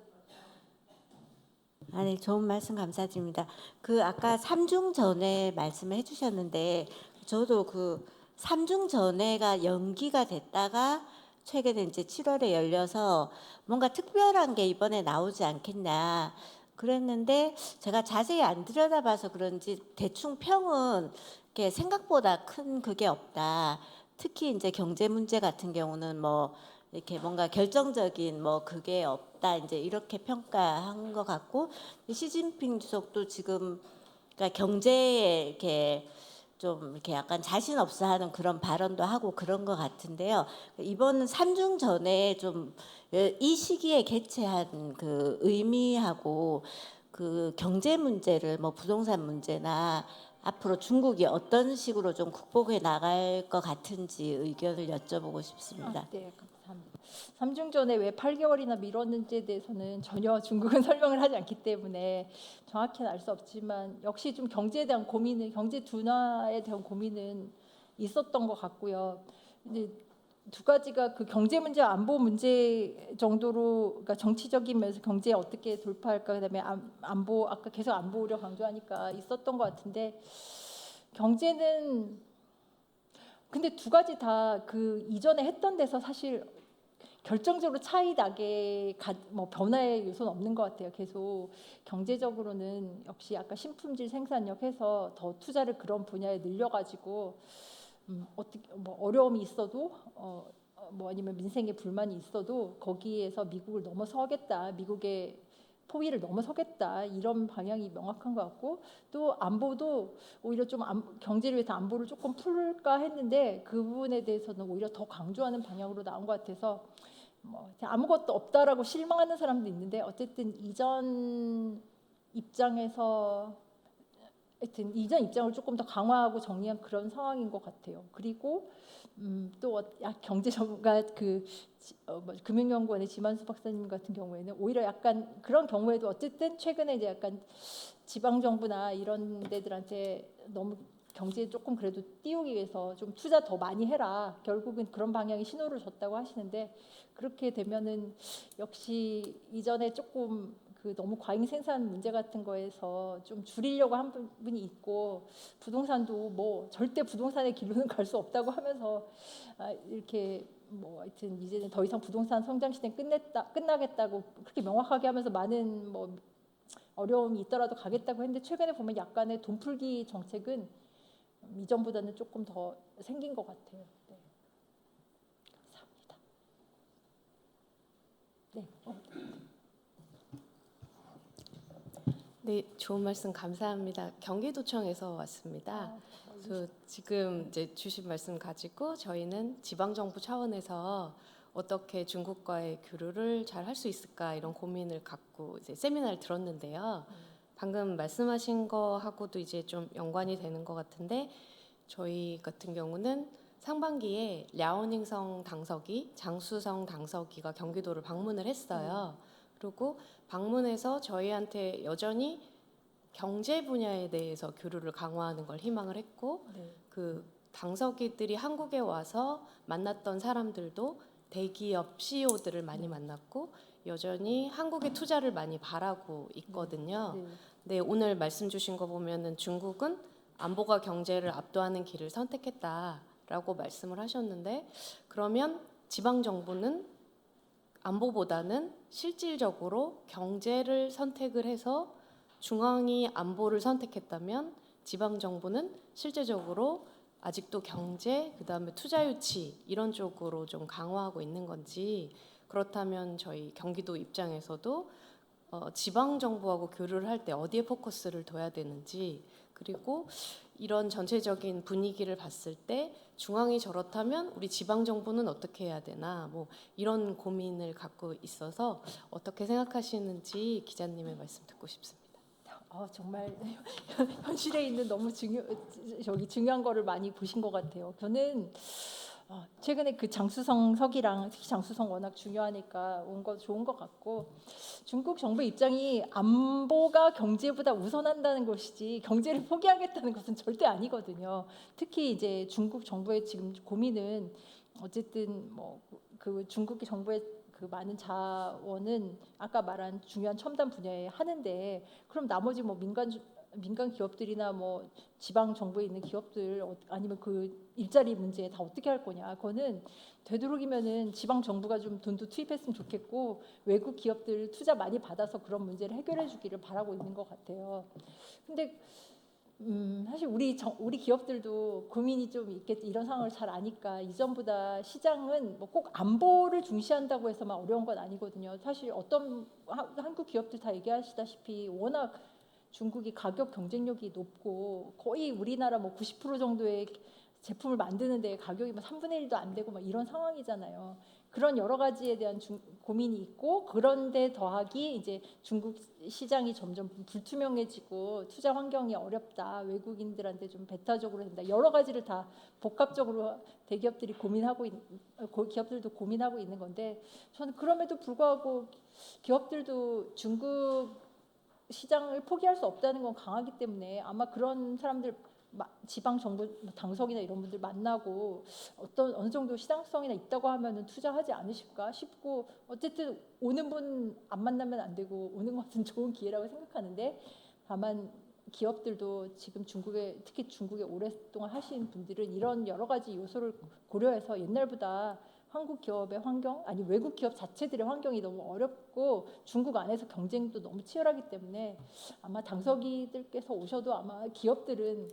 들어가요. 네, 좋은 말씀 감사드립니다. 그 아까 삼중 전에 말씀을 해주셨는데 저도 그 삼중 전회가 연기가 됐다가 최근에 이제 7월에 열려서 뭔가 특별한 게 이번에 나오지 않겠냐 그랬는데 제가 자세히 안 들여다봐서 그런지 대충 평은 이렇게 생각보다 큰 그게 없다. 특히 이제 경제 문제 같은 경우는 뭐 이렇게 뭔가 결정적인 뭐 그게 없다 이제 이렇게 평가한 것 같고 시진핑 주석도 지금 그러니까 경제에 이렇게 좀 이렇게 약간 자신 없어하는 그런 발언도 하고 그런 것 같은데요. 이번 삼중 전에 좀 이 시기에 개최한 그 의미하고 그 경제 문제를 뭐 부동산 문제나 앞으로 중국이 어떤 식으로 좀 극복해 나갈 것 같은지 의견을 여쭤보고 싶습니다. 네, 감사합니다. 삼중전에 왜 8개월이나 미뤘는지에 대해서는 전혀 중국은 설명을 하지 않기 때문에 정확히는 알 수 없지만 역시 좀 경제에 대한 고민은 경제 둔화에 대한 고민은 있었던 것 같고요. 이제 두 가지가 그 경제 문제, 안보 문제 정도로 그러니까 정치적인 면에서 경제에 어떻게 돌파할까 그다음에 안보 아까 계속 안보 우려 강조하니까 있었던 것 같은데 경제는 근데 두 가지 다 그 이전에 했던 데서 사실 결정적으로 차이 나게 뭐 변화의 요소는 없는 것 같아요. 계속 경제적으로는 역시 아까 신품질 생산력 해서 더 투자를 그런 분야에 늘려가지고 어떻게 뭐 어려움이 있어도 뭐 아니면 민생에 불만이 있어도 거기에서 미국을 넘어서겠다, 미국의 포위를 넘어서겠다 이런 방향이 명확한 것 같고 또 안보도 오히려 좀 경제를 위해서 안보를 조금 풀까 했는데 그 부분에 대해서는 오히려 더 강조하는 방향으로 나온 것 같아서 뭐 아무것도 없다라고 실망하는 사람도 있는데 어쨌든 이전 입장에서 하여튼 이전 입장을 조금 더 강화하고 정리한 그런 상황인 것 같아요. 그리고 또 경제 전문가 금융연구원의 지만수 박사님 같은 경우에는 오히려 약간 그런 경우에도 어쨌든 최근에 이제 약간 지방 정부나 이런 데들한테 너무 경제에 조금 그래도 띄우기 위해서 좀 투자 더 많이 해라. 결국은 그런 방향의 신호를 줬다고 하시는데 그렇게 되면은 역시 이전에 조금 그 너무 과잉 생산 문제 같은 거에서 좀 줄이려고 한 분이 있고, 부동산도 뭐 절대 부동산의 길로는 갈 수 없다고 하면서 이렇게 뭐 하여튼 이제는 더 이상 부동산 성장 시대 끝나겠다고 그렇게 명확하게 하면서 많은 뭐 어려움이 있더라도 가겠다고 했는데, 최근에 보면 약간의 돈풀기 정책은 이전보다는 조금 더 생긴 것 같아요. 네. 감사합니다. 네. 네, 좋은 말씀 감사합니다. 경기도청에서 왔습니다. 그래서 지금 이제 주신 말씀 가지고 저희는 지방정부 차원에서 어떻게 중국과의 교류를 잘 할 수 있을까 이런 고민을 갖고 이제 세미나를 들었는데요. 방금 말씀하신 거하고도 이제 좀 연관이 되는 것 같은데, 저희 같은 경우는 상반기에 랴오닝성 당서기, 장수성 당서기가 경기도를 방문을 했어요. 그리고 방문해서 저희한테 여전히 경제 분야에 대해서 교류를 강화하는 걸 희망을 했고, 네. 그 당서기들이 한국에 와서 만났던 사람들도 대기업 CEO들을 많이 만났고 여전히 한국에 투자를 많이 바라고 있거든요. 네. 네, 오늘 말씀 주신 거 보면은 중국은 안보가 경제를 압도하는 길을 선택했다라고 말씀을 하셨는데, 그러면 지방 정부는 안보보다는 실질적으로 경제를 선택을 해서 중앙이 안보를 선택했다면 지방 정부는 실제적으로 아직도 경제, 그다음에 투자 유치 이런 쪽으로 좀 강화하고 있는 건지, 그렇다면 저희 경기도 입장에서도 지방 정부하고 교류를 할 때 어디에 포커스를 둬야 되는지, 그리고 이런 전체적인 분위기를 봤을 때 중앙이 저렇다면 우리 지방 정부는 어떻게 해야 되나, 뭐 이런 고민을 갖고 있어서 어떻게 생각하시는지 기자님의 말씀 듣고 싶습니다. 정말 현실에 있는 너무 중요한 거를 많이 보신 것 같아요. 저는 최근에 그 장수성 석이랑, 특히 장수성 워낙 중요하니까 온 거 좋은 것 같고, 중국 정부 입장이 안보가 경제보다 우선한다는 것이지 경제를 포기하겠다는 것은 절대 아니거든요. 특히 이제 중국 정부의 지금 고민은 어쨌든 뭐 그 중국 정부의 그 많은 자원은 아까 말한 중요한 첨단 분야에 하는데, 그럼 나머지 뭐 민간 기업들이나 뭐 지방 정부에 있는 기업들 아니면 그 일자리 문제 다 어떻게 할 거냐. 그거는 되도록이면은 지방 정부가 좀 돈도 투입했으면 좋겠고, 외국 기업들 투자 많이 받아서 그런 문제를 해결해 주기를 바라고 있는 것 같아요. 근데 사실 우리 기업들도 고민이 좀 있겠지. 이런 상황을 잘 아니까. 이전보다 시장은 뭐 꼭 안보를 중시한다고 해서만 어려운 건 아니거든요. 사실 어떤 한국 기업들 다 얘기하시다시피 워낙 중국이 가격 경쟁력이 높고, 거의 우리나라 뭐 90% 정도의 제품을 만드는데 가격이 뭐 3분의 1도 안 되고 막 이런 상황이잖아요. 그런 여러 가지에 대한 고민이 있고, 그런데 더하기 이제 중국 시장이 점점 불투명해지고 투자 환경이 어렵다, 외국인들한테 좀 배타적으로 된다, 여러 가지를 다 복합적으로 대기업들이 기업들도 고민하고 있는 건데, 저는 그럼에도 불구하고 기업들도 중국 시장을 포기할 수 없다는 건 강하기 때문에 아마 그런 사람들, 지방 정부 당석이나 이런 분들 만나고 어느 정도 시장성이나 있다고 하면은 투자하지 않으실까 싶고, 어쨌든 오는 분 안 만나면 안 되고 오는 것은 좋은 기회라고 생각하는데, 다만 기업들도 지금 특히 중국에 오랫동안 하신 분들은 이런 여러 가지 요소를 고려해서 옛날보다 한국 기업의 환경, 아니 외국 기업 자체들의 환경이 너무 어렵고 중국 안에서 경쟁도 너무 치열하기 때문에 아마 당서기들께서 오셔도 아마 기업들은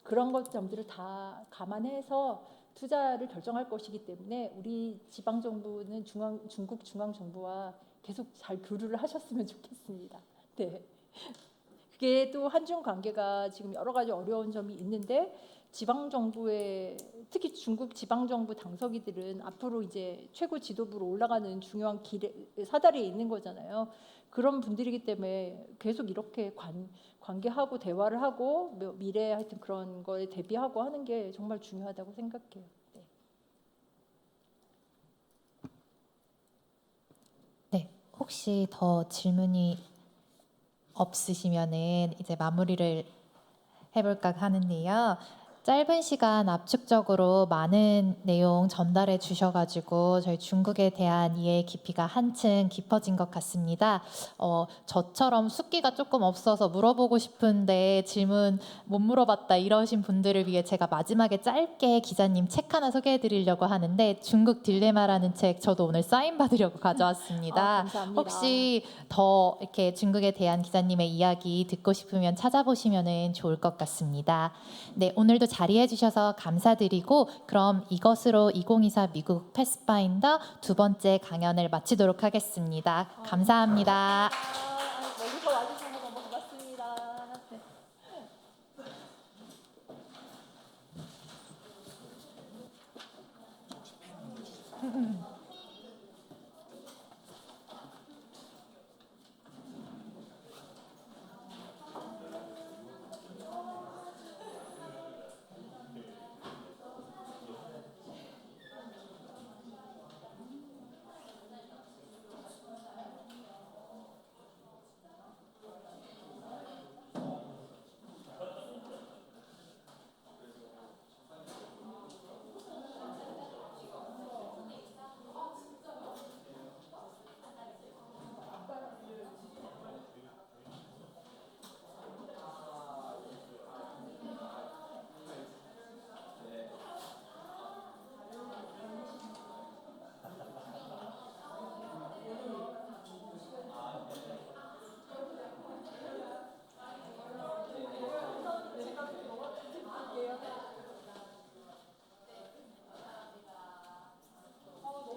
그런 점들을 다 감안해서 투자를 결정할 것이기 때문에 우리 지방 정부는 중국 중앙 정부와 계속 잘 교류를 하셨으면 좋겠습니다. 네. 그게 또 한중 관계가 지금 여러 가지 어려운 점이 있는데, 지방 정부의, 특히 중국 지방 정부 당서기들은 앞으로 이제 최고 지도부로 올라가는 중요한 사다리에 있는 거잖아요. 그런 분들이기 때문에 계속 이렇게 관계하고 대화를 하고 미래에 하여튼 그런 거에 대비하고 하는 게 정말 중요하다고 생각해요. 네. 네, 혹시 더 질문이 없으시면은 이제 마무리를 해볼까 하는데요. 짧은 시간 압축적으로 많은 내용 전달해 주셔가지고 저희 중국에 대한 이해 깊이가 한층 깊어진 것 같습니다. 저처럼 숫기가 조금 없어서 물어보고 싶은데 질문 못 물어봤다 이러신 분들을 위해 제가 마지막에 짧게 기자님 책 하나 소개해 드리려고 하는데 중국 딜레마라는 책 저도 오늘 사인 받으려고 가져왔습니다. 감사합니다. 혹시 더 이렇게 중국에 대한 기자님의 이야기 듣고 싶으면 찾아보시면 좋을 것 같습니다. 네, 오늘도 자리해 주셔서 감사드리고 그럼 이것으로 2024 미국 패스파인더 두 번째 강연을 마치도록 하겠습니다. 감사합니다.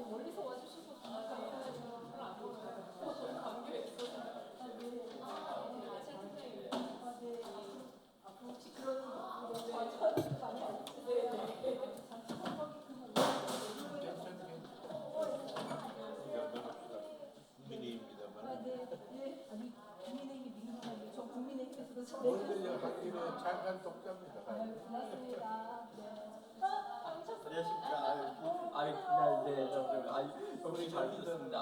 멀리서 와주셔서 너무 고맙습니다. 네. 오늘 학기는 잠깐 독자입니다. 안녕하십니까. 아이, 그날 네, 저, 아이, 너무 잘 들었는데,